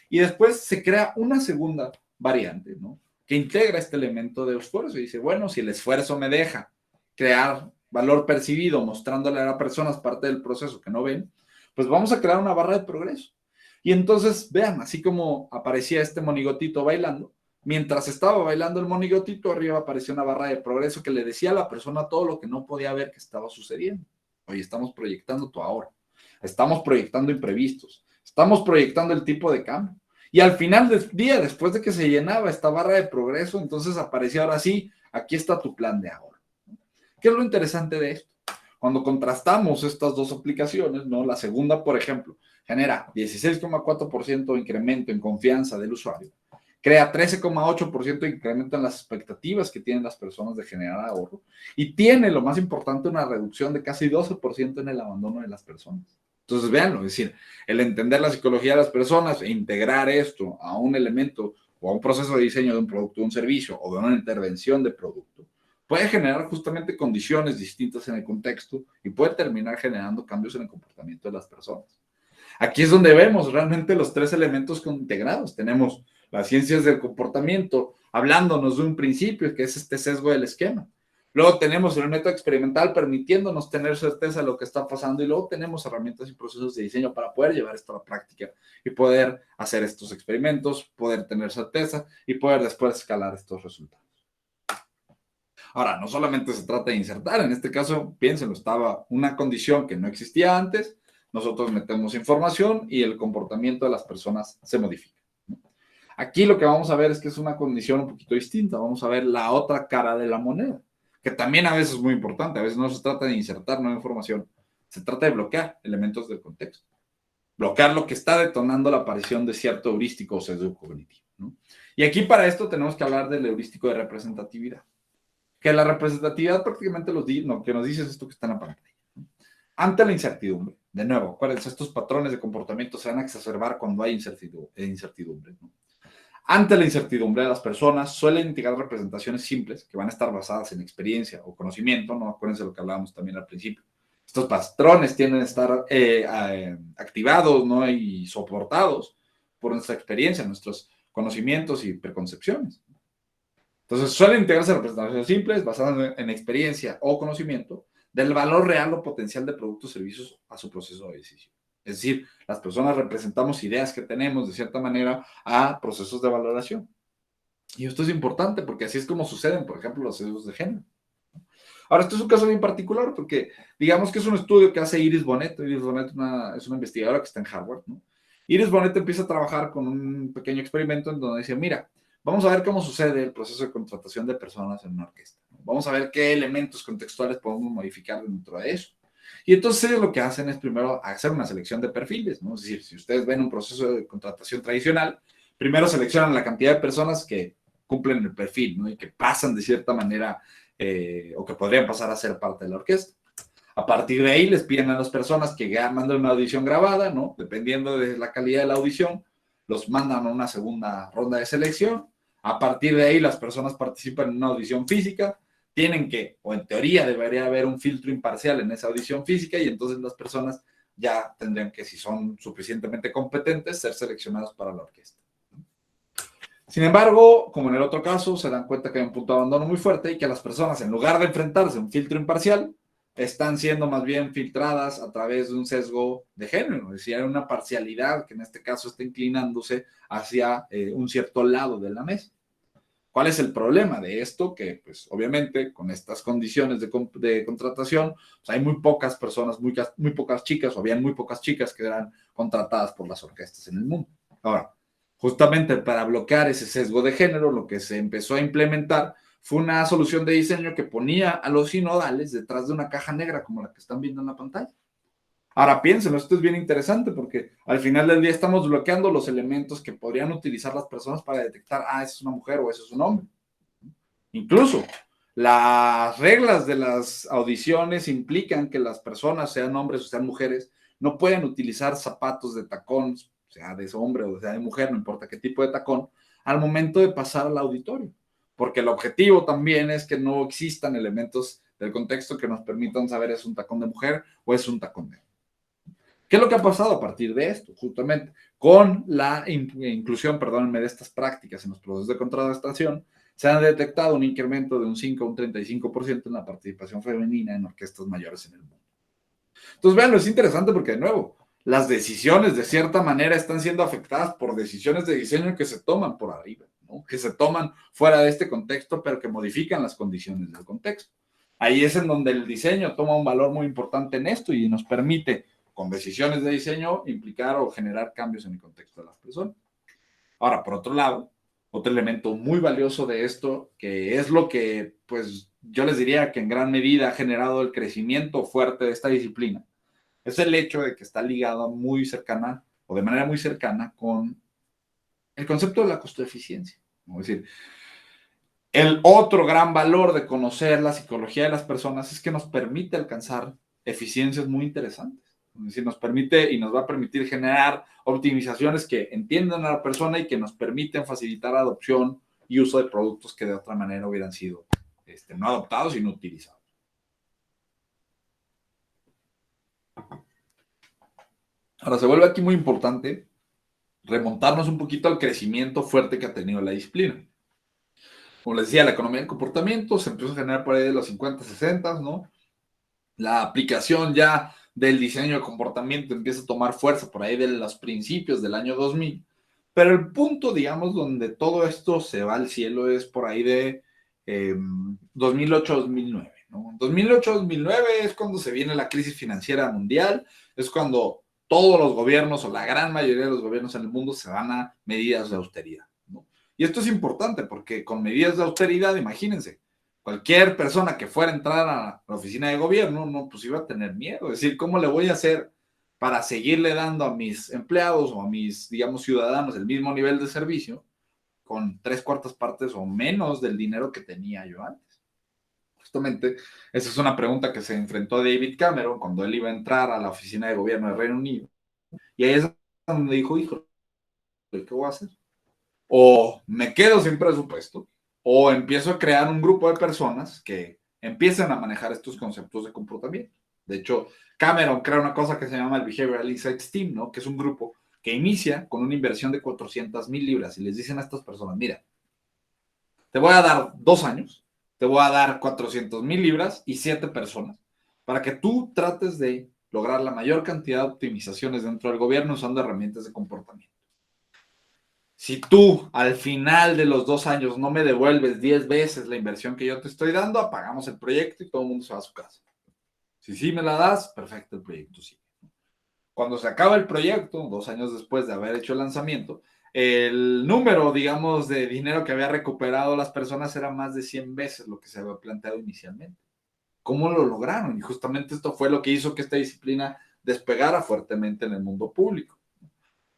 Y después se crea una segunda variante, ¿no? Que integra este elemento de esfuerzo y dice, bueno, si el esfuerzo me deja crear valor percibido, mostrándole a las personas parte del proceso que no ven, pues vamos a crear una barra de progreso. Y entonces, vean, así como aparecía este monigotito bailando, mientras estaba bailando el monigotito, arriba aparecía una barra de progreso que le decía a la persona todo lo que no podía ver que estaba sucediendo. Oye, estamos proyectando tu ahorro, estamos proyectando imprevistos, estamos proyectando el tipo de cambio. Y al final del día, después de que se llenaba esta barra de progreso, entonces aparecía ahora sí, aquí está tu plan de ahorro. ¿Qué es lo interesante de esto? Cuando contrastamos estas 2 aplicaciones, ¿no? La segunda, por ejemplo, genera 16,4% de incremento en confianza del usuario, crea 13,8% de incremento en las expectativas que tienen las personas de generar ahorro y tiene, lo más importante, una reducción de casi 12% en el abandono de las personas. Entonces, véanlo, es decir, el entender la psicología de las personas e integrar esto a un elemento o a un proceso de diseño de un producto, un servicio o de una intervención de producto, puede generar justamente condiciones distintas en el contexto y puede terminar generando cambios en el comportamiento de las personas. Aquí es donde vemos realmente los 3 elementos integrados. Tenemos las ciencias del comportamiento hablándonos de un principio, que es este sesgo del esquema. Luego tenemos el método experimental permitiéndonos tener certeza de lo que está pasando y luego tenemos herramientas y procesos de diseño para poder llevar esto a la práctica y poder hacer estos experimentos, poder tener certeza y poder después escalar estos resultados. Ahora, no solamente se trata de insertar, en este caso, piénsenlo, estaba una condición que no existía antes, nosotros metemos información y el comportamiento de las personas se modifica. Aquí lo que vamos a ver es que es una condición un poquito distinta, vamos a ver la otra cara de la moneda, que también a veces es muy importante, a veces no se trata de insertar nueva información, se trata de bloquear elementos del contexto, bloquear lo que está detonando la aparición de cierto heurístico o sesgo cognitivo, ¿no? Y aquí para esto tenemos que hablar del heurístico de representatividad. Que la representatividad prácticamente lo que nos dice es esto que está en la pantalla. Ante la incertidumbre, de nuevo, acuérdense, estos patrones de comportamiento se van a exacerbar cuando hay incertidumbre, ¿no? Ante la incertidumbre, las personas suelen integrar representaciones simples que van a estar basadas en experiencia o conocimiento, ¿no? Acuérdense lo que hablábamos también al principio. Estos patrones tienden a estar activados, ¿no? Y soportados por nuestra experiencia, nuestros conocimientos y preconcepciones. Entonces, suelen integrarse representaciones simples basadas en experiencia o conocimiento del valor real o potencial de productos o servicios a su proceso de decisión. Es decir, las personas representamos ideas que tenemos de cierta manera a procesos de valoración. Y esto es importante porque así es como suceden, por ejemplo, los sesgos de género. Ahora, esto es un caso bien particular porque digamos que es un estudio que hace Iris Bonet. Iris Bonet es una investigadora que está en Harvard, ¿no? Iris Bonet empieza a trabajar con un pequeño experimento en donde dice, mira, vamos a ver cómo sucede el proceso de contratación de personas en una orquesta. Vamos a ver qué elementos contextuales podemos modificar dentro de eso. Y entonces ellos lo que hacen es primero hacer una selección de perfiles, ¿no? Es decir, si ustedes ven un proceso de contratación tradicional, primero seleccionan la cantidad de personas que cumplen el perfil, ¿no? Y que pasan de cierta manera o que podrían pasar a ser parte de la orquesta. A partir de ahí les piden a las personas que mandan una audición grabada, ¿no? Dependiendo de la calidad de la audición, los mandan a una segunda ronda de selección. A partir de ahí las personas participan en una audición física, tienen que, o en teoría debería haber un filtro imparcial en esa audición física y entonces las personas ya tendrían que, si son suficientemente competentes, ser seleccionados para la orquesta. Sin embargo, como en el otro caso, se dan cuenta que hay un punto de abandono muy fuerte y que las personas, en lugar de enfrentarse a un filtro imparcial, están siendo más bien filtradas a través de un sesgo de género, es decir, hay una parcialidad que en este caso está inclinándose hacia un cierto lado de la mesa. ¿Cuál es el problema de esto? Que, pues, obviamente, con estas condiciones de contratación, pues, hay muy pocas personas, muy pocas chicas, o habían muy pocas chicas que eran contratadas por las orquestas en el mundo. Ahora, justamente para bloquear ese sesgo de género, lo que se empezó a implementar fue una solución de diseño que ponía a los sinodales detrás de una caja negra, como la que están viendo en la pantalla. Ahora piénsenlo, esto es bien interesante porque al final del día estamos bloqueando los elementos que podrían utilizar las personas para detectar, esa es una mujer o ese es un hombre. Incluso las reglas de las audiciones implican que las personas, sean hombres o sean mujeres, no pueden utilizar zapatos de tacón, sea de hombre o sea de mujer, no importa qué tipo de tacón, al momento de pasar al auditorio. Porque el objetivo también es que no existan elementos del contexto que nos permitan saber es un tacón de mujer o es un tacón de hombre. ¿Qué es lo que ha pasado a partir de esto? Justamente con la inclusión, perdónenme, de estas prácticas en los procesos de contratación, se ha detectado un incremento de un 5 a un 35% en la participación femenina en orquestas mayores en el mundo. Entonces, vean, es interesante porque, de nuevo, las decisiones de cierta manera están siendo afectadas por decisiones de diseño que se toman por arriba, ¿no? Que se toman fuera de este contexto, pero que modifican las condiciones del contexto. Ahí es en donde el diseño toma un valor muy importante en esto y nos permite, con decisiones de diseño, implicar o generar cambios en el contexto de las personas. Ahora, por otro lado, otro elemento muy valioso de esto, que es lo que, pues, yo les diría que en gran medida ha generado el crecimiento fuerte de esta disciplina, es el hecho de que está ligado muy cercana o de manera muy cercana con el concepto de la costo-eficiencia. Es decir, el otro gran valor de conocer la psicología de las personas es que nos permite alcanzar eficiencias muy interesantes. Es decir, nos permite y nos va a permitir generar optimizaciones que entiendan a la persona y que nos permiten facilitar adopción y uso de productos que de otra manera hubieran sido no adoptados y no utilizados. Ahora, se vuelve aquí muy importante remontarnos un poquito al crecimiento fuerte que ha tenido la disciplina. Como les decía, la economía del comportamiento se empezó a generar por ahí de los 50, 60, ¿no? La aplicación ya del diseño de comportamiento empieza a tomar fuerza por ahí de los principios del año 2000, pero el punto, digamos, donde todo esto se va al cielo es por ahí de 2008-2009, ¿no? 2008-2009 es cuando se viene la crisis financiera mundial, es cuando todos los gobiernos o la gran mayoría de los gobiernos en el mundo se van a medidas de austeridad, ¿no? Y esto es importante porque con medidas de austeridad, imagínense, cualquier persona que fuera a entrar a la oficina de gobierno, no, pues iba a tener miedo. Es decir, ¿cómo le voy a hacer para seguirle dando a mis empleados o a mis, digamos, ciudadanos el mismo nivel de servicio con 3/4 partes o menos del dinero que tenía yo antes? Justamente, esa es una pregunta que se enfrentó David Cameron cuando él iba a entrar a la oficina de gobierno del Reino Unido. Y ahí es donde dijo, hijo, ¿qué voy a hacer? O me quedo sin presupuesto, o empiezo a crear un grupo de personas que empiecen a manejar estos conceptos de comportamiento. De hecho, Cameron crea una cosa que se llama el Behavioral Insights Team, ¿no? Que es un grupo que inicia con una inversión de 400,000 libras y les dicen a estas personas, mira, te voy a dar 2 años, te voy a dar 400,000 libras y 7 personas para que tú trates de lograr la mayor cantidad de optimizaciones dentro del gobierno usando herramientas de comportamiento. Si tú al final de los 2 años no me devuelves 10 veces la inversión que yo te estoy dando, apagamos el proyecto y todo el mundo se va a su casa. Si sí me la das, perfecto, el proyecto sigue. Cuando se acaba el proyecto, 2 años después de haber hecho el lanzamiento, el número, digamos, de dinero que había recuperado las personas era más de 100 veces lo que se había planteado inicialmente. ¿Cómo lo lograron? Y justamente esto fue lo que hizo que esta disciplina despegara fuertemente en el mundo público.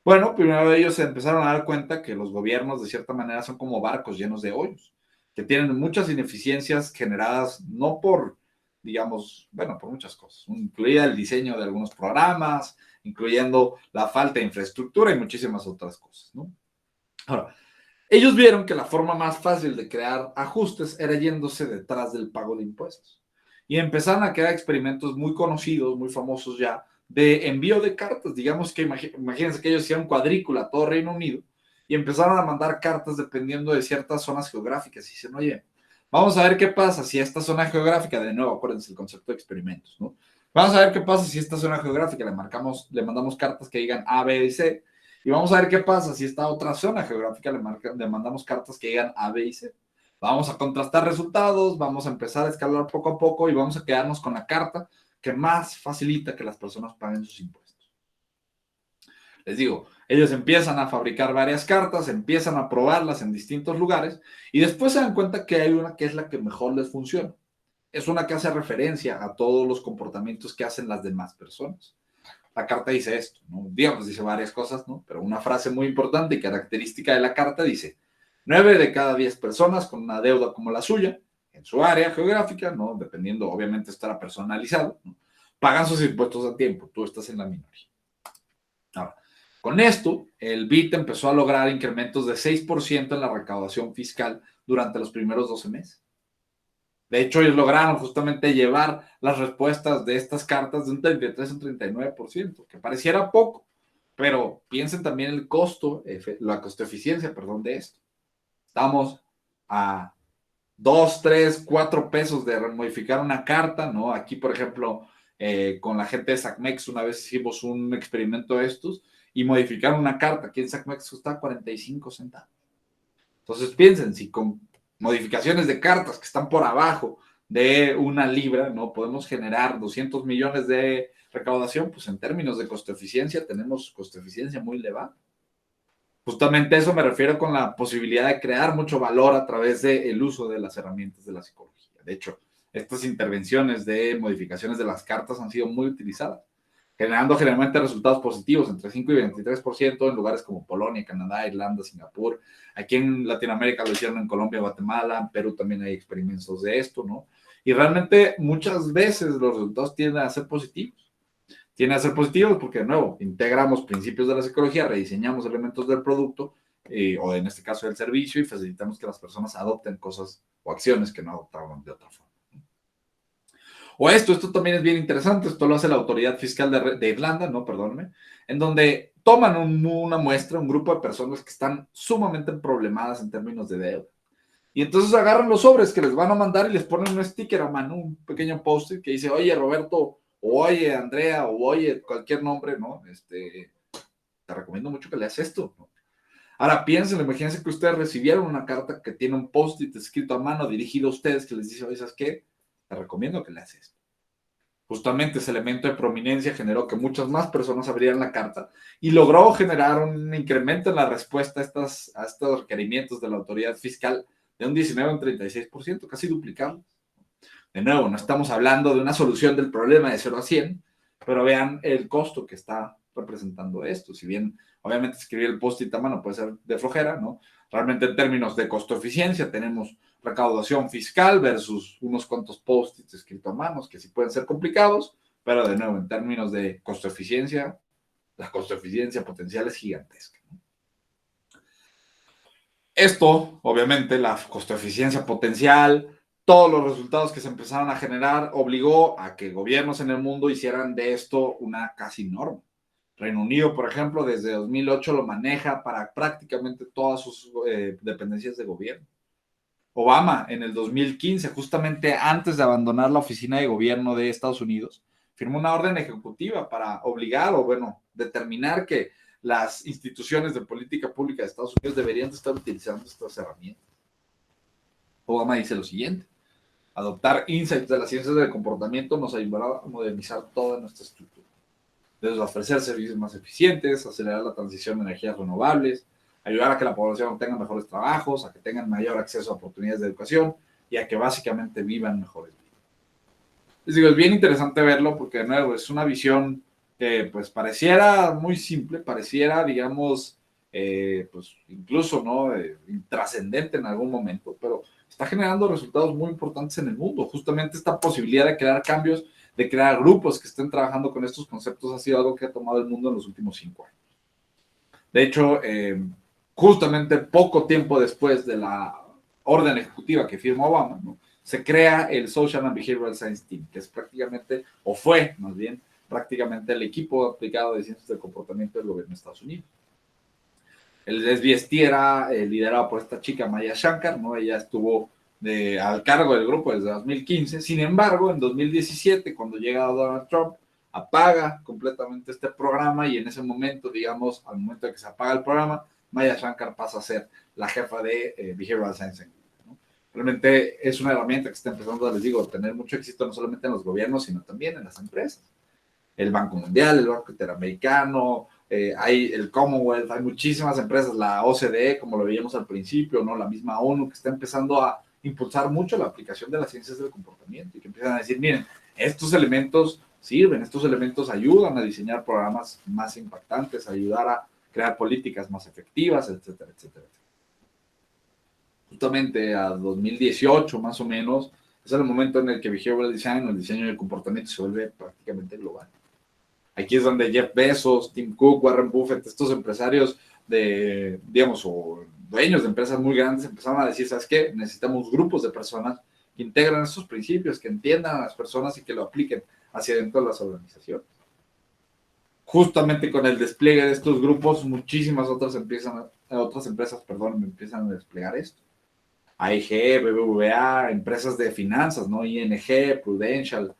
Bueno, primero ellos se empezaron a dar cuenta que los gobiernos de cierta manera son como barcos llenos de hoyos, que tienen muchas ineficiencias generadas no por, digamos, bueno, por muchas cosas, incluida el diseño de algunos programas, incluyendo la falta de infraestructura y muchísimas otras cosas, ¿no? Ahora, ellos vieron que la forma más fácil de crear ajustes era yéndose detrás del pago de impuestos. Y empezaron a crear experimentos muy conocidos, muy famosos ya, de envío de cartas. Digamos que imagínense que ellos hicieron cuadrícula todo Reino Unido y empezaron a mandar cartas dependiendo de ciertas zonas geográficas. Y dicen, oye, vamos a ver qué pasa si esta zona geográfica, de nuevo, acuérdense el concepto de experimentos, ¿no? Vamos a ver qué pasa si esta zona geográfica le mandamos cartas que digan A, B y C. Y vamos a ver qué pasa si esta otra zona geográfica le mandamos cartas que digan A, B y C. Vamos a contrastar resultados, vamos a empezar a escalar poco a poco y vamos a quedarnos con la carta que más facilita que las personas paguen sus impuestos. Les digo, ellos empiezan a fabricar varias cartas, empiezan a probarlas en distintos lugares y después se dan cuenta que hay una que es la que mejor les funciona. Es una que hace referencia a todos los comportamientos que hacen las demás personas. La carta dice esto, ¿no? Digamos, dice varias cosas, ¿no? Pero una frase muy importante y característica de la carta dice: 9 de cada 10 personas con una deuda como la suya, en su área geográfica, ¿no? Dependiendo, obviamente estará personalizado, ¿no? Pagan sus impuestos a tiempo, tú estás en la minoría. Ahora, con esto, el BIT empezó a lograr incrementos de 6% en la recaudación fiscal durante los primeros 12 meses. De hecho, ellos lograron justamente llevar las respuestas de estas cartas de un 33 a un 39%, que pareciera poco, pero piensen también el costo, la costo-eficiencia, perdón, de esto. Estamos a 2, 3, 4 pesos de modificar una carta, ¿no? Aquí, por ejemplo, con la gente de SACMEX, una vez hicimos un experimento de estos y modificaron una carta. Aquí en SACMEX costaba 45 centavos. Entonces piensen, si con modificaciones de cartas que están por abajo de una libra, ¿no? Podemos generar 200 millones de recaudación, pues en términos de costo-eficiencia tenemos costo-eficiencia muy elevada. Justamente eso me refiero con la posibilidad de crear mucho valor a través del uso de las herramientas de la psicología. De hecho, estas intervenciones de modificaciones de las cartas han sido muy utilizadas, generando generalmente resultados positivos entre 5 y 23% en lugares como Polonia, Canadá, Irlanda, Singapur. Aquí en Latinoamérica lo hicieron en Colombia, Guatemala, en Perú también hay experimentos de esto, ¿no? Y realmente muchas veces los resultados tienden a ser positivos. Tienden a ser positivos porque, de nuevo, integramos principios de la psicología, rediseñamos elementos del producto, o en este caso del servicio, y facilitamos que las personas adopten cosas o acciones que no adoptaban de otra forma. O esto también es bien interesante, esto lo hace la autoridad fiscal de Irlanda, no, perdóname, en donde toman una muestra, un grupo de personas que están sumamente problemadas en términos de deuda. Y entonces agarran los sobres que les van a mandar y les ponen un sticker a mano, un pequeño post-it que dice: oye, Roberto, o oye, Andrea, o oye, cualquier nombre, ¿no? Te recomiendo mucho que leas esto, ¿no? Ahora piensen, imagínense que ustedes recibieron una carta que tiene un post-it escrito a mano dirigido a ustedes que les dice: oye, ¿sabes qué? Te recomiendo que leas esto. Justamente ese elemento de prominencia generó que muchas más personas abrieran la carta y logró generar un incremento en la respuesta a estos requerimientos de la autoridad fiscal de un 19 a un 36%, casi duplicado. De nuevo, no estamos hablando de una solución del problema de 0 a 100, pero vean el costo que está representando esto. Si bien, obviamente, escribir el post-it a mano puede ser de flojera, ¿no? Realmente, en términos de costo-eficiencia, tenemos recaudación fiscal versus unos cuantos post-its escritos a manos, que sí pueden ser complicados, pero de nuevo, en términos de costo-eficiencia, la costo-eficiencia potencial es gigantesca, ¿no? Esto, obviamente, la costo-eficiencia potencial, todos los resultados que se empezaron a generar, obligó a que gobiernos en el mundo hicieran de esto una casi norma. Reino Unido, por ejemplo, desde 2008 lo maneja para prácticamente todas sus dependencias de gobierno. Obama, en el 2015, justamente antes de abandonar la oficina de gobierno de Estados Unidos, firmó una orden ejecutiva para obligar o, bueno, determinar que las instituciones de política pública de Estados Unidos deberían de estar utilizando estas herramientas. Obama dice lo siguiente: adoptar insights de las ciencias del comportamiento nos ayudará a modernizar toda nuestra estructura. Desde ofrecer servicios más eficientes, acelerar la transición de energías renovables, ayudar a que la población tenga mejores trabajos, a que tengan mayor acceso a oportunidades de educación y a que básicamente vivan mejores vidas. Les digo, es bien interesante verlo porque, de nuevo, es una visión que pues pareciera muy simple, pareciera, digamos, pues incluso, ¿no? Intrascendente en algún momento, pero está generando resultados muy importantes en el mundo. Justamente esta posibilidad de crear cambios, de crear grupos que estén trabajando con estos conceptos ha sido algo que ha tomado el mundo en los últimos 5 años. De hecho, justamente poco tiempo después de la orden ejecutiva que firmó Obama, ¿no?, se crea el Social and Behavioral Science Team, que es prácticamente, o fue más bien, prácticamente el equipo aplicado de ciencias del comportamiento del gobierno de Estados Unidos. El SBST era liderado por esta chica, Maya Shankar, ¿no? Ella estuvo al cargo del grupo desde 2015. Sin embargo, en 2017, cuando llega Donald Trump, apaga completamente este programa y en ese momento, digamos, al momento de que se apaga el programa, Maya Shankar pasa a ser la jefa de Behavioral Science, ¿no? Realmente es una herramienta que está empezando, les digo, a tener mucho éxito no solamente en los gobiernos, sino también en las empresas. El Banco Mundial, el Banco Interamericano, hay el Commonwealth, hay muchísimas empresas, la OCDE, como lo veíamos al principio, ¿no? La misma ONU, que está empezando a impulsar mucho la aplicación de las ciencias del comportamiento y que empiezan a decir, miren, estos elementos sirven, estos elementos ayudan a diseñar programas más impactantes, a ayudar a crear políticas más efectivas, etcétera, etcétera. Justamente a 2018 más o menos, es el momento en el que Behavioral Design o el diseño del comportamiento se vuelve prácticamente global. Aquí es donde Jeff Bezos, Tim Cook, Warren Buffett, estos empresarios de, digamos, o dueños de empresas muy grandes empezaron a decir, ¿sabes qué? Necesitamos grupos de personas que integran esos principios, que entiendan a las personas y que lo apliquen hacia dentro de las organizaciones. Justamente con el despliegue de estos grupos, muchísimas otras empresas empiezan a desplegar esto. AIG, BBVA, empresas de finanzas, ¿no? ING, Prudential,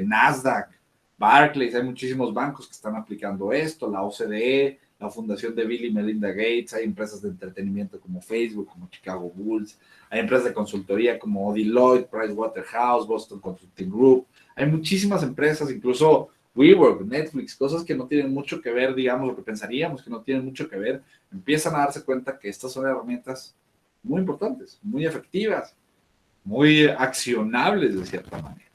Nasdaq, Barclays, hay muchísimos bancos que están aplicando esto, la OCDE, la Fundación de Bill y Melinda Gates, hay empresas de entretenimiento como Facebook, como Chicago Bulls, hay empresas de consultoría como Deloitte, Pricewaterhouse, Boston Consulting Group, hay muchísimas empresas, incluso WeWork, Netflix, cosas que no tienen mucho que ver, digamos, lo que pensaríamos que no tienen mucho que ver, empiezan a darse cuenta que estas son herramientas muy importantes, muy efectivas, muy accionables de cierta manera.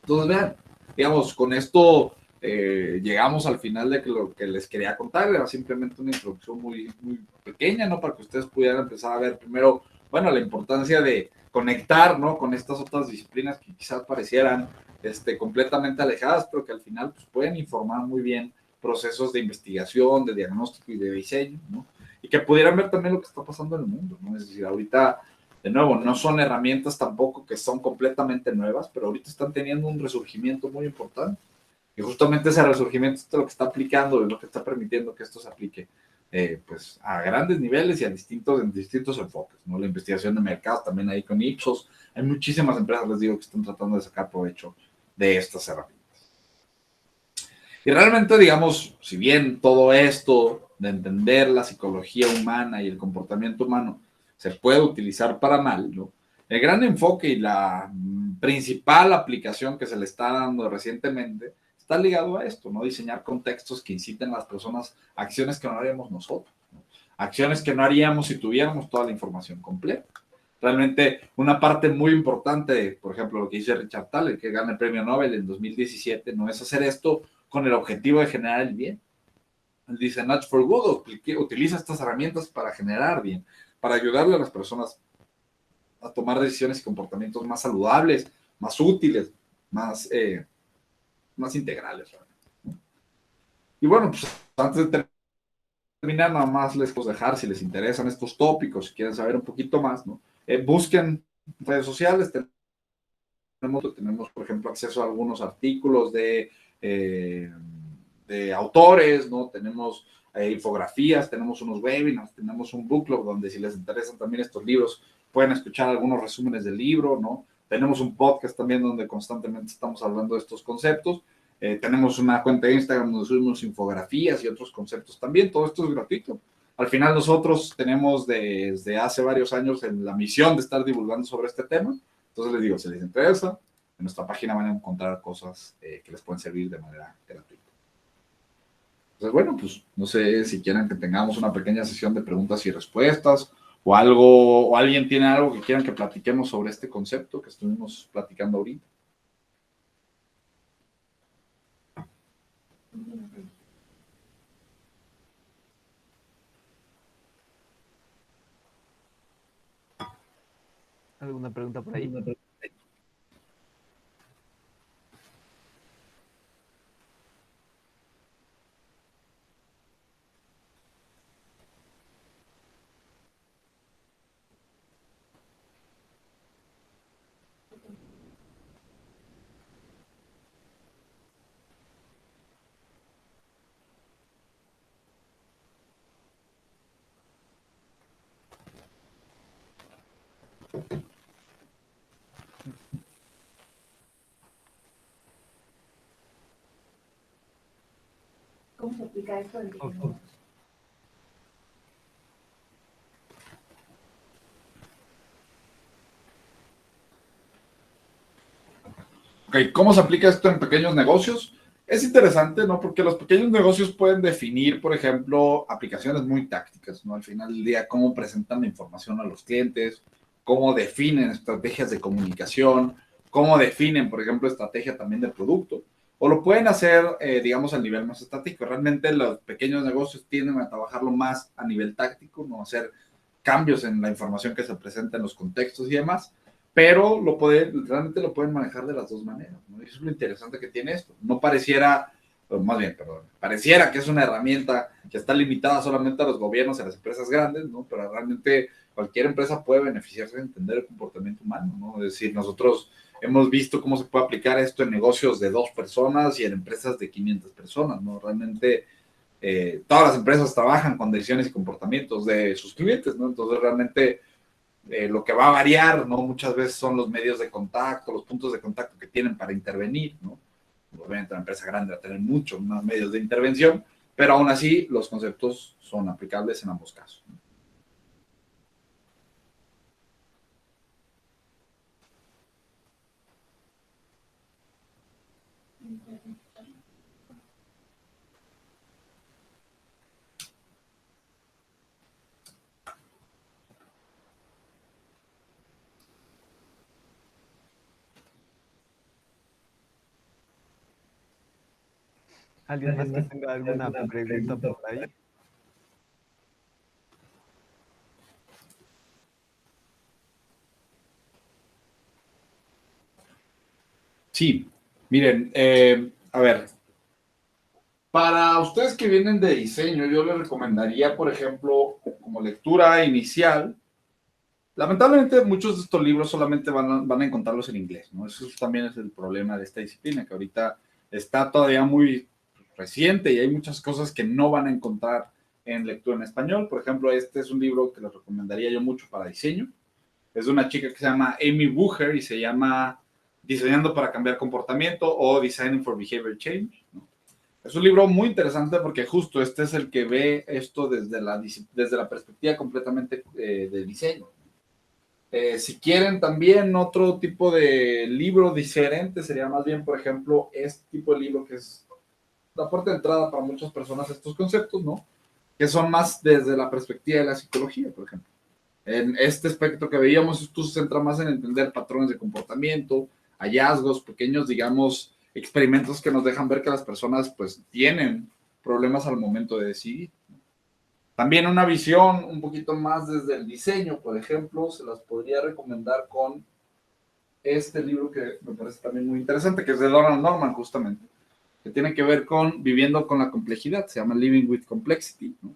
Entonces, vean, digamos, con esto llegamos al final de lo que les quería contar. Era simplemente una introducción muy, muy pequeña, ¿no? Para que ustedes pudieran empezar a ver primero, bueno, la importancia de conectar, ¿no? Con estas otras disciplinas que quizás parecieran completamente alejadas, pero que al final pues, pueden informar muy bien procesos de investigación, de diagnóstico y de diseño, ¿no? Y que pudieran ver también lo que está pasando en el mundo, ¿no? Es decir, ahorita de nuevo, no son herramientas tampoco que son completamente nuevas, pero ahorita están teniendo un resurgimiento muy importante. Y justamente ese resurgimiento es lo que está aplicando, es lo que está permitiendo que esto se aplique pues a grandes niveles y a en distintos enfoques, ¿no? La investigación de mercados también ahí con Ipsos. Hay muchísimas empresas, les digo, que están tratando de sacar provecho de estas herramientas. Y realmente, digamos, si bien todo esto de entender la psicología humana y el comportamiento humano se puede utilizar para mal, ¿no? El gran enfoque y la principal aplicación que se le está dando recientemente está ligado a esto, ¿no? Diseñar contextos que inciten a las personas a acciones que no haríamos nosotros, ¿no? Acciones que no haríamos si tuviéramos toda la información completa. Realmente una parte muy importante, por ejemplo, lo que dice Richard Thaler, que gana el premio Nobel en 2017, no es hacer esto con el objetivo de generar el bien. Él dice, Nudge for Good, utiliza estas herramientas para generar bien, para ayudarle a las personas a tomar decisiones y comportamientos más saludables, más útiles, más integrales. Y bueno, pues antes de terminar, nada más les puedo dejar, si les interesan estos tópicos, si quieren saber un poquito más, ¿no? Busquen redes sociales, tenemos, por ejemplo, acceso a algunos artículos de autores, ¿no? Tenemos infografías, tenemos unos webinars, tenemos un book club donde si les interesan también estos libros, pueden escuchar algunos resúmenes del libro, ¿no? Tenemos un podcast también donde constantemente estamos hablando de estos conceptos. Tenemos una cuenta de Instagram donde subimos infografías y otros conceptos también. Todo esto es gratuito. Al final nosotros tenemos desde hace varios años la misión de estar divulgando sobre este tema. Entonces les digo, si les interesa, en nuestra página van a encontrar cosas que les pueden servir de manera gratuita. Entonces, bueno, pues no sé si quieren que tengamos una pequeña sesión de preguntas y respuestas o algo, o alguien tiene algo que quieran que platiquemos sobre este concepto que estuvimos platicando ahorita. ¿Alguna pregunta por ahí? ¿Cómo se aplica esto en Ok. diseño? Ok, ¿cómo se aplica esto en pequeños negocios? Es interesante, ¿no? Porque los pequeños negocios pueden definir, por ejemplo, aplicaciones muy tácticas, ¿no? Al final del día, cómo presentan la información a los clientes, cómo definen estrategias de comunicación, cómo definen, por ejemplo, estrategia también de producto. O lo pueden hacer, digamos, al nivel más estático. Realmente los pequeños negocios tienden a trabajarlo más a nivel táctico, no hacer cambios en la información que se presenta en los contextos y demás, pero realmente lo pueden manejar de las dos maneras, ¿no? Eso es lo interesante que tiene esto. No pareciera, o más bien, perdón, pareciera que es una herramienta que está limitada solamente a los gobiernos y a las empresas grandes, ¿no? Pero realmente cualquier empresa puede beneficiarse de entender el comportamiento humano, ¿no? Es decir, nosotros hemos visto cómo se puede aplicar esto en negocios de 2 personas y en empresas de 500 personas, ¿no? Realmente todas las empresas trabajan con decisiones y comportamientos de sus clientes, ¿no? Entonces realmente lo que va a variar, ¿no? Muchas veces son los medios de contacto, los puntos de contacto que tienen para intervenir, ¿no? Obviamente una empresa grande va a tener muchos más medios de intervención, pero aún así los conceptos son aplicables en ambos casos, ¿no? ¿Alguien más que tenga alguna pregunta por ahí? Sí, miren, a ver, para ustedes que vienen de diseño, yo les recomendaría, por ejemplo, como lectura inicial. Lamentablemente, muchos de estos libros solamente van a encontrarlos en inglés, ¿no? Eso también es el problema de esta disciplina, que ahorita está todavía muy reciente y hay muchas cosas que no van a encontrar en lectura en español. Por ejemplo, este es un libro que les recomendaría yo mucho para diseño. Es de una chica que se llama Amy Bucher y se llama Diseñando para cambiar comportamiento o Designing for Behavior Change, ¿no? Es un libro muy interesante porque justo este es el que ve esto desde la perspectiva completamente de diseño. Si quieren también otro tipo de libro diferente, sería más bien, por ejemplo, este tipo de libro que es la puerta de entrada para muchas personas a estos conceptos, ¿no? Que son más desde la perspectiva de la psicología, por ejemplo. En este aspecto que veíamos, esto se centra más en entender patrones de comportamiento, hallazgos, pequeños, digamos, experimentos que nos dejan ver que las personas pues tienen problemas al momento de decidir. También una visión un poquito más desde el diseño, por ejemplo, se las podría recomendar con este libro que me parece también muy interesante, que es de Donald Norman, justamente, que tiene que ver con viviendo con la complejidad, se llama Living with Complexity, ¿no?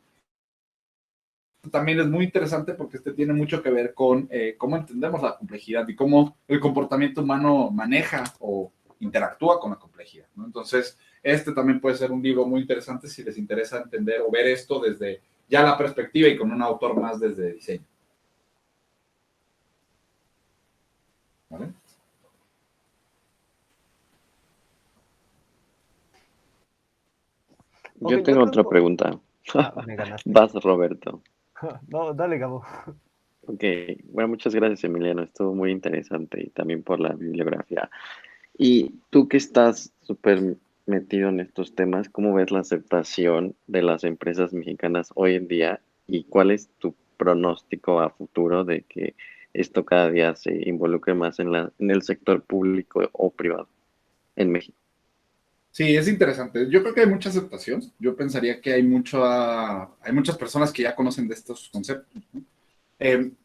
También es muy interesante porque este tiene mucho que ver con cómo entendemos la complejidad y cómo el comportamiento humano maneja o interactúa con la complejidad, ¿no? Entonces, este también puede ser un libro muy interesante si les interesa entender o ver esto desde ya la perspectiva y con un autor más desde diseño. ¿Vale? Ok, Yo yo tengo otra tengo... pregunta. Ah, me ganaste. Vas, Roberto. No, dale, Gabo. Ok, bueno, muchas gracias, Emiliano. Estuvo muy interesante y también por la bibliografía. Y tú que estás súper metido en estos temas, ¿cómo ves la aceptación de las empresas mexicanas hoy en día y cuál es tu pronóstico a futuro de que esto cada día se involucre más en el sector público o privado en México? Sí, es interesante. Yo creo que hay mucha aceptación. Yo pensaría que hay muchas personas que ya conocen de estos conceptos, ¿no?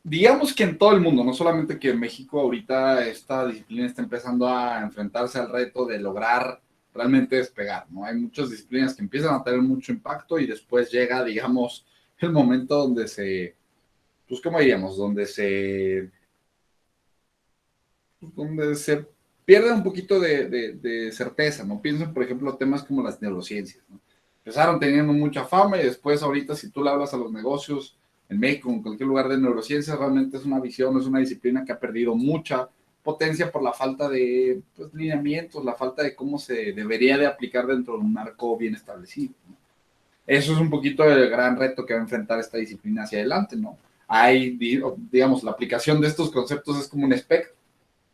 Digamos que en todo el mundo, no solamente que en México ahorita esta disciplina está empezando a enfrentarse al reto de lograr realmente despegar, ¿no? Hay muchas disciplinas que empiezan a tener mucho impacto y después llega, digamos, el momento donde pues, ¿cómo diríamos? Donde se pierde un poquito de certeza, ¿no? Piensen, por ejemplo, temas como las neurociencias, ¿no? Empezaron teniendo mucha fama y después ahorita si tú le hablas a los negocios en México, en cualquier lugar de neurociencias, realmente es una visión, es una disciplina que ha perdido mucha potencia por la falta de pues, lineamientos, la falta de cómo se debería de aplicar dentro de un marco bien establecido, ¿no? Eso es un poquito el gran reto que va a enfrentar esta disciplina hacia adelante, ¿no? Hay, digamos, la aplicación de estos conceptos es como un espectro.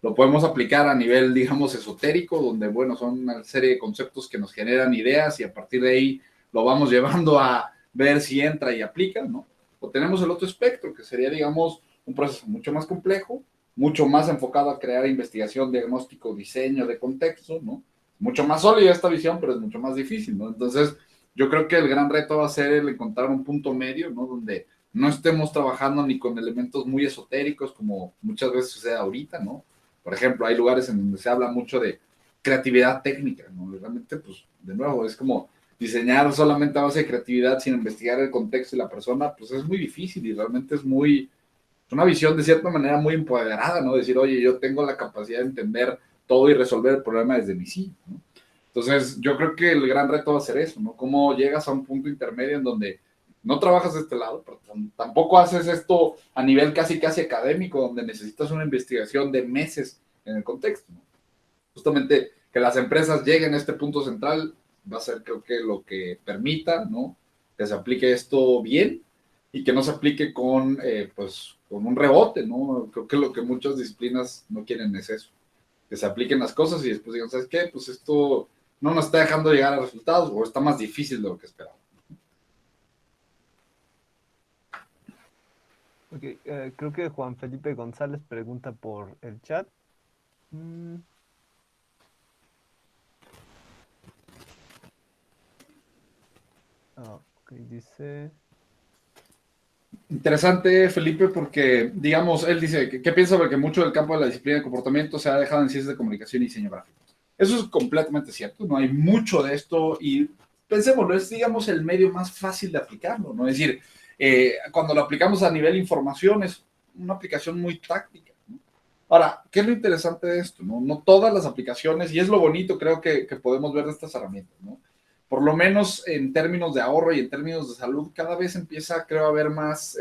lo podemos aplicar a nivel, digamos, esotérico, donde, bueno, son una serie de conceptos que nos generan ideas y a partir de ahí lo vamos llevando a ver si entra y aplica, ¿no? O tenemos el otro espectro, que sería, digamos, un proceso mucho más complejo, mucho más enfocado a crear investigación, diagnóstico, diseño de contexto, ¿no? Mucho más sólida esta visión, pero es mucho más difícil, ¿no? Entonces, yo creo que el gran reto va a ser el encontrar un punto medio, ¿no? Donde no estemos trabajando ni con elementos muy esotéricos, como muchas veces sucede ahorita, ¿no? Por ejemplo, hay lugares en donde se habla mucho de creatividad técnica, ¿no? Realmente, pues, de nuevo, es como diseñar solamente a base de creatividad sin investigar el contexto y la persona, pues es muy difícil y realmente es una visión de cierta manera muy empoderada, ¿no? Decir, oye, yo tengo la capacidad de entender todo y resolver el problema desde mi sí, ¿no? Entonces, yo creo que el gran reto va a ser eso, ¿no? Cómo llegas a un punto intermedio en donde no trabajas de este lado, pero tampoco haces esto a nivel casi académico, donde necesitas una investigación de meses en el contexto, ¿no? Justamente que las empresas lleguen a este punto central va a ser, creo que, lo que permita, ¿no? Que se aplique esto bien y que no se aplique pues, con un rebote, ¿no? Creo que lo que muchas disciplinas no quieren es eso, que se apliquen las cosas y después digan, ¿sabes qué? Pues esto no nos está dejando llegar a resultados o está más difícil de lo que esperaba. Okay, creo que Juan Felipe González pregunta por el chat. Mm, ok, dice... Interesante, Felipe, porque, digamos, él dice, ¿qué piensa? Porque mucho del campo de la disciplina de comportamiento se ha dejado en ciencias de comunicación y diseño gráfico. Eso es completamente cierto, no hay mucho de esto y pensémoslo, es, digamos, el medio más fácil de aplicarlo, ¿no? Es decir, cuando lo aplicamos a nivel información es una aplicación muy táctica, ¿no? Ahora, ¿qué es lo interesante de esto? No, no todas las aplicaciones, y es lo bonito, creo que podemos ver de estas herramientas, ¿no? Por lo menos en términos de ahorro y en términos de salud, cada vez empieza, creo, a haber más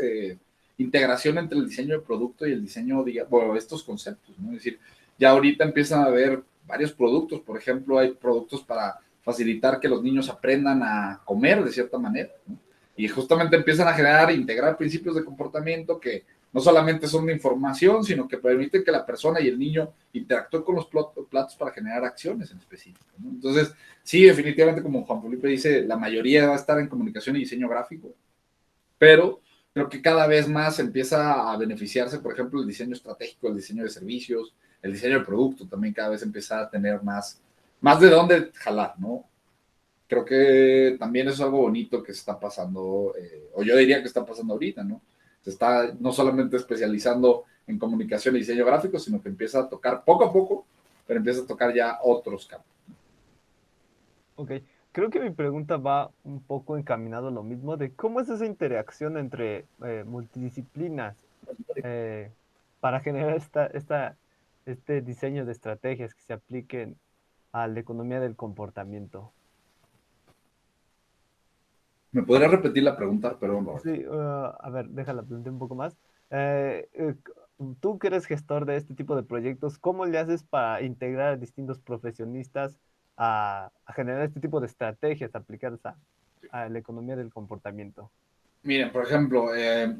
integración entre el diseño de producto y el diseño, bueno, estos conceptos, ¿no? Es decir, ya ahorita empiezan a haber varios productos, por ejemplo, hay productos para facilitar que los niños aprendan a comer de cierta manera, ¿no? Y justamente empiezan a generar, integrar principios de comportamiento que no solamente son de información, sino que permiten que la persona y el niño interactúen con los platos para generar acciones en específico, ¿no? Entonces, sí, definitivamente, como Juan Felipe dice, la mayoría va a estar en comunicación y diseño gráfico, pero creo que cada vez más empieza a beneficiarse, por ejemplo, el diseño estratégico, el diseño de servicios, el diseño de producto también cada vez empieza a tener más de dónde jalar, ¿no? Creo que también es algo bonito que se está pasando, o yo diría que está pasando ahorita, ¿no? Se está no solamente especializando en comunicación y diseño gráfico, sino que empieza a tocar poco a poco, pero empieza a tocar ya otros campos. Ok, creo que mi pregunta va un poco encaminado a lo mismo de cómo es esa interacción entre multidisciplinas eh, para generar este diseño de estrategias que se apliquen a la economía del comportamiento. ¿Me podría repetir la pregunta? Perdón, Roberto. Sí, a ver, déjala plantear un poco más. Tú que eres gestor de este tipo de proyectos, ¿cómo le haces para integrar a distintos profesionistas a generar este tipo de estrategias aplicadas a la economía del comportamiento? Miren, por ejemplo,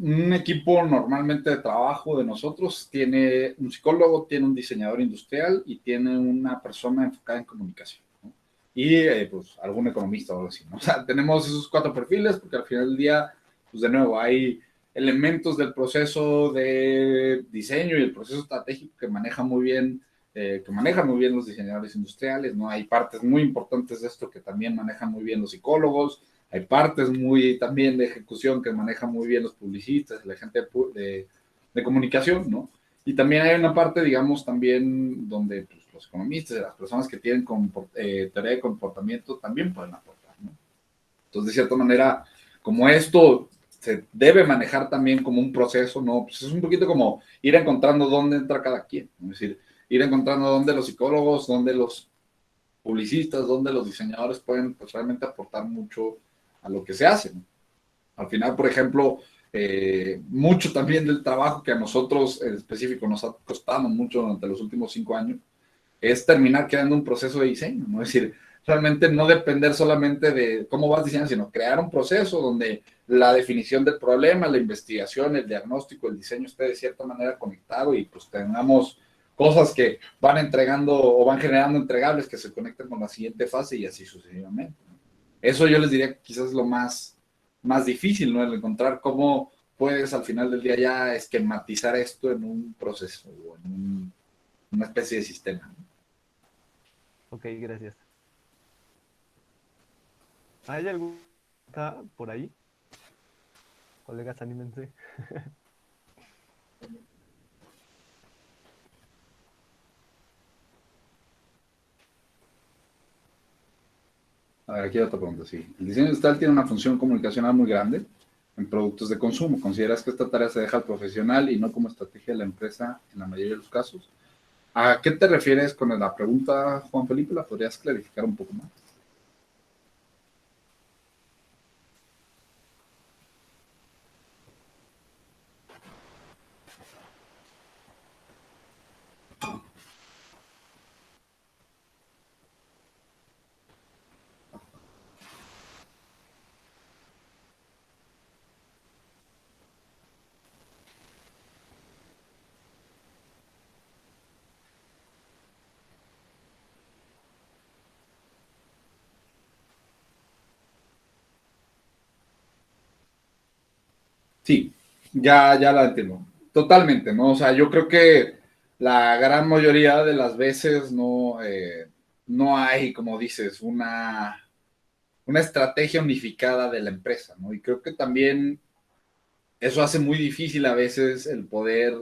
un equipo normalmente de trabajo de nosotros tiene un psicólogo, tiene un diseñador industrial y tiene una persona enfocada en comunicación, ¿no? Y pues algún economista o algo así, ¿no? O sea, tenemos esos 4 perfiles porque al final del día, pues de nuevo, hay elementos del proceso de diseño y el proceso estratégico que manejan muy bien los diseñadores industriales, ¿no? Hay partes muy importantes de esto que también manejan muy bien los psicólogos. Hay partes muy también de ejecución que manejan muy bien los publicistas, la gente de comunicación, ¿no? Y también hay una parte, digamos, también donde pues, los economistas, las personas que tienen teoría de comportamiento también pueden aportar, ¿no? Entonces, de cierta manera, como esto se debe manejar también como un proceso, ¿no? Pues es un poquito como ir encontrando dónde entra cada quien, ¿no? Es decir, ir encontrando dónde los psicólogos, dónde los publicistas, dónde los diseñadores pueden pues, realmente aportar mucho a lo que se hace, ¿no? Al final, por ejemplo, mucho también del trabajo que a nosotros en específico nos ha costado mucho durante los últimos 5 años es terminar creando un proceso de diseño, ¿no? Es decir, realmente no depender solamente de cómo vas diseñando, sino crear un proceso donde la definición del problema, la investigación, el diagnóstico, el diseño esté de cierta manera conectado y pues tengamos cosas que van entregando o van generando entregables que se conectan con la siguiente fase y así sucesivamente, ¿no? Eso yo les diría que quizás es lo más difícil, ¿no? El encontrar cómo puedes al final del día ya esquematizar esto en un proceso o en una especie de sistema, ¿no? Ok, gracias. ¿Hay alguna pregunta por ahí? Colegas, anímense. A ver, aquí hay otra pregunta, sí. El diseño digital tiene una función comunicacional muy grande en productos de consumo. ¿Consideras que esta tarea se deja al profesional y no como estrategia de la empresa en la mayoría de los casos? ¿A qué te refieres con la pregunta, Juan Felipe? ¿La podrías clarificar un poco más? Sí, ya la entiendo. Totalmente, ¿no? O sea, yo creo que la gran mayoría de las veces no hay, como dices, una estrategia unificada de la empresa, ¿no? Y creo que también eso hace muy difícil a veces el poder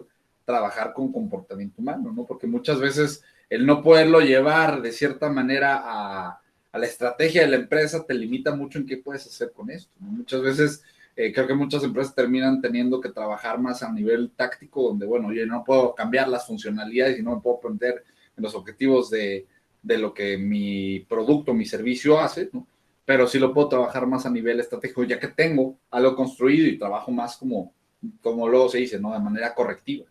trabajar con comportamiento humano, ¿no? Porque muchas veces el no poderlo llevar de cierta manera a la estrategia de la empresa te limita mucho en qué puedes hacer con esto, ¿no? Muchas veces creo que muchas empresas terminan teniendo que trabajar más a nivel táctico, donde, bueno, yo no puedo cambiar las funcionalidades y no me puedo poner en los objetivos de lo que mi producto, mi servicio hace, ¿no? Pero sí lo puedo trabajar más a nivel estratégico, ya que tengo algo construido y trabajo más como luego se dice, ¿no? De manera correctiva.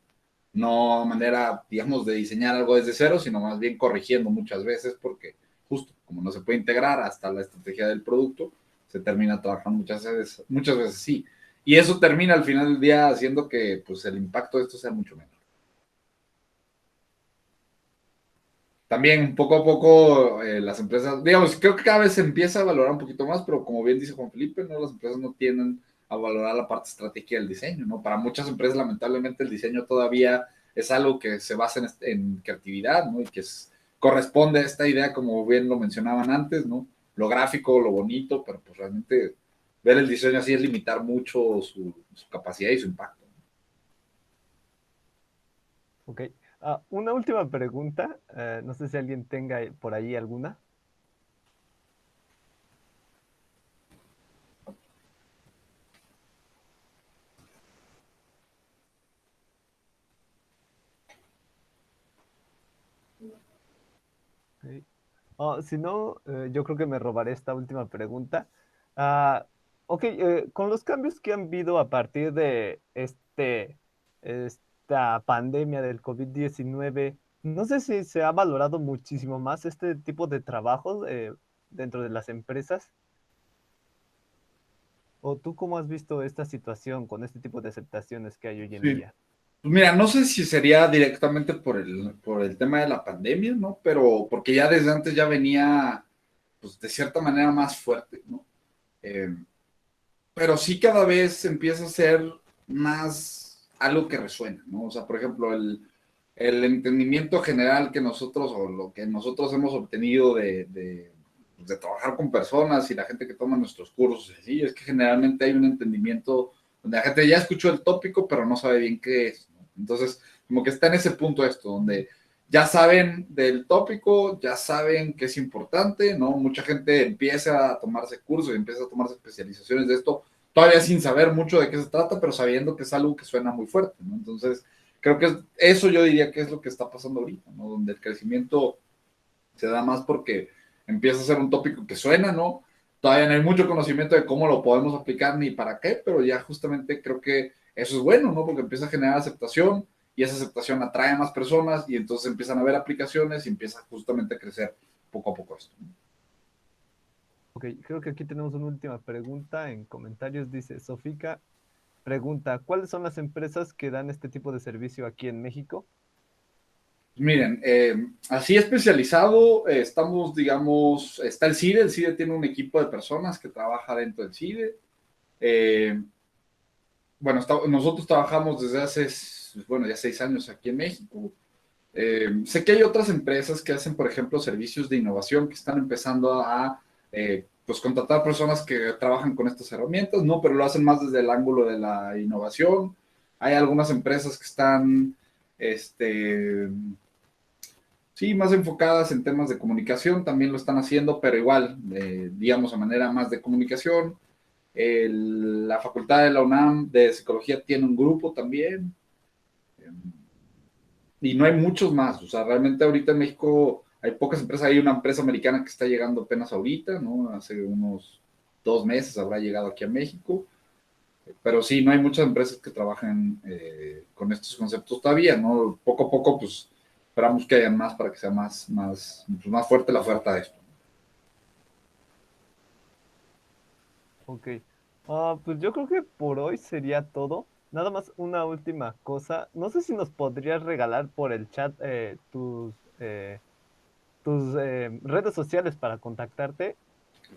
No de manera, digamos, de diseñar algo desde cero, sino más bien corrigiendo muchas veces, porque justo como no se puede integrar hasta la estrategia del producto, se termina trabajando muchas veces sí. Y eso termina al final del día haciendo que pues, el impacto de esto sea mucho menor. También poco a poco las empresas, digamos, creo que cada vez se empieza a valorar un poquito más, pero como bien dice Juan Felipe, ¿no? Las empresas no tienden a valorar la parte estratégica del diseño, ¿no? Para muchas empresas, lamentablemente, el diseño todavía es algo que se basa en creatividad, ¿no? Y que corresponde a esta idea, como bien lo mencionaban antes, ¿no? Lo gráfico, lo bonito, pero pues realmente ver el diseño así es limitar mucho su capacidad y su impacto. Ok. Una última pregunta. No sé si alguien tenga por ahí alguna. Ok. Si no, yo creo que me robaré esta última pregunta. Ah, ok, con los cambios que han habido a partir de esta pandemia del COVID-19, no sé si se ha valorado muchísimo más este tipo de trabajos dentro de las empresas. ¿O tú cómo has visto esta situación con este tipo de aceptaciones que hay hoy en Sí. día? Pues mira, no sé si sería directamente por el tema de la pandemia, ¿no? Pero porque ya desde antes ya venía, pues de cierta manera más fuerte, ¿no? Eh, pero sí cada vez empieza a ser más algo que resuena, ¿no? O sea, por ejemplo, el entendimiento general que nosotros o lo que nosotros hemos obtenido de trabajar con personas y la gente que toma nuestros cursos, sí, es que generalmente hay un entendimiento donde la gente ya escuchó el tópico, pero no sabe bien qué es, ¿no? Entonces, como que está en ese punto esto, donde ya saben del tópico, ya saben que es importante, ¿no? Mucha gente empieza a tomarse cursos, empieza a tomarse especializaciones de esto, todavía sin saber mucho de qué se trata, pero sabiendo que es algo que suena muy fuerte, ¿no? Entonces, creo que eso yo diría que es lo que está pasando ahorita, ¿no? Donde el crecimiento se da más porque empieza a ser un tópico que suena, ¿no? Todavía no hay mucho conocimiento de cómo lo podemos aplicar ni para qué, pero ya justamente creo que eso es bueno, ¿no? Porque empieza a generar aceptación y esa aceptación atrae a más personas y entonces empiezan a haber aplicaciones y empieza justamente a crecer poco a poco esto. Ok, creo que aquí tenemos una última pregunta en comentarios. Dice, Sofica pregunta, ¿cuáles son las empresas que dan este tipo de servicio aquí en México? Miren, así especializado, estamos, digamos, está el CIDE tiene un equipo de personas que trabaja dentro del CIDE. Bueno, nosotros trabajamos desde hace, bueno, ya 6 años aquí en México. Sé que hay otras empresas que hacen, por ejemplo, servicios de innovación que están empezando a pues contratar personas que trabajan con estas herramientas, ¿no? Pero lo hacen más desde el ángulo de la innovación. Hay algunas empresas que están, sí, más enfocadas en temas de comunicación, también lo están haciendo, pero igual, digamos, a manera más de comunicación. La Facultad de la UNAM de Psicología tiene un grupo también. Y no hay muchos más. O sea, realmente ahorita en México hay pocas empresas. Hay una empresa americana que está llegando apenas ahorita, ¿no? Hace unos 2 meses habrá llegado aquí a México. Pero sí, no hay muchas empresas que trabajen con estos conceptos todavía, ¿no? Poco a poco, pues, esperamos que haya más para que sea pues, más fuerte la oferta de esto. Ok. Pues yo creo que por hoy sería todo. Nada más una última cosa. No sé si nos podrías regalar por el chat tus redes sociales para contactarte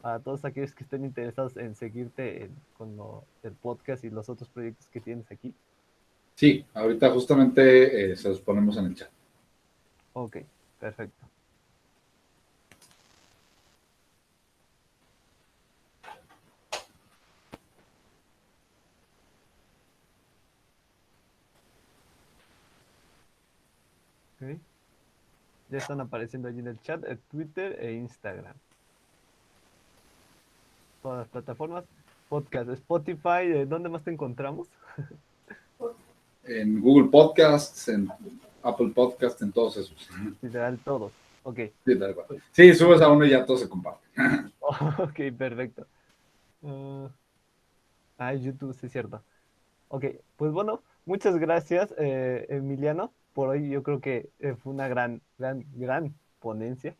a todos aquellos que estén interesados en seguirte con el podcast y los otros proyectos que tienes aquí. Sí, ahorita justamente se los ponemos en el chat. Ok, perfecto. Ok. Ya están apareciendo allí en el chat, Twitter e Instagram. Todas las plataformas. Podcast, Spotify, ¿dónde más te encontramos? En Google Podcasts, en Apple Podcasts, en todos esos. Literal, todos. Ok. Sí, tal cual. Pues, Sí, subes a uno y ya todo se comparte. ok, perfecto. YouTube, sí es cierto. Ok, pues bueno, muchas gracias, Emiliano. Por hoy yo creo que fue una gran ponencia.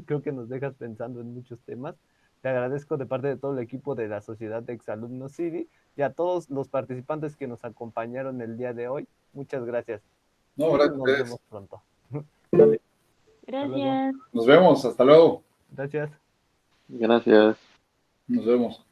Creo que nos dejas pensando en muchos temas. Te agradezco de parte de todo el equipo de la Sociedad de Exalumnos City y a todos los participantes que nos acompañaron el día de hoy. Muchas gracias No, y gracias a nos ustedes. vemos pronto. Dale, hasta luego. Gracias. Nos vemos, hasta luego. Gracias. Gracias. Nos vemos.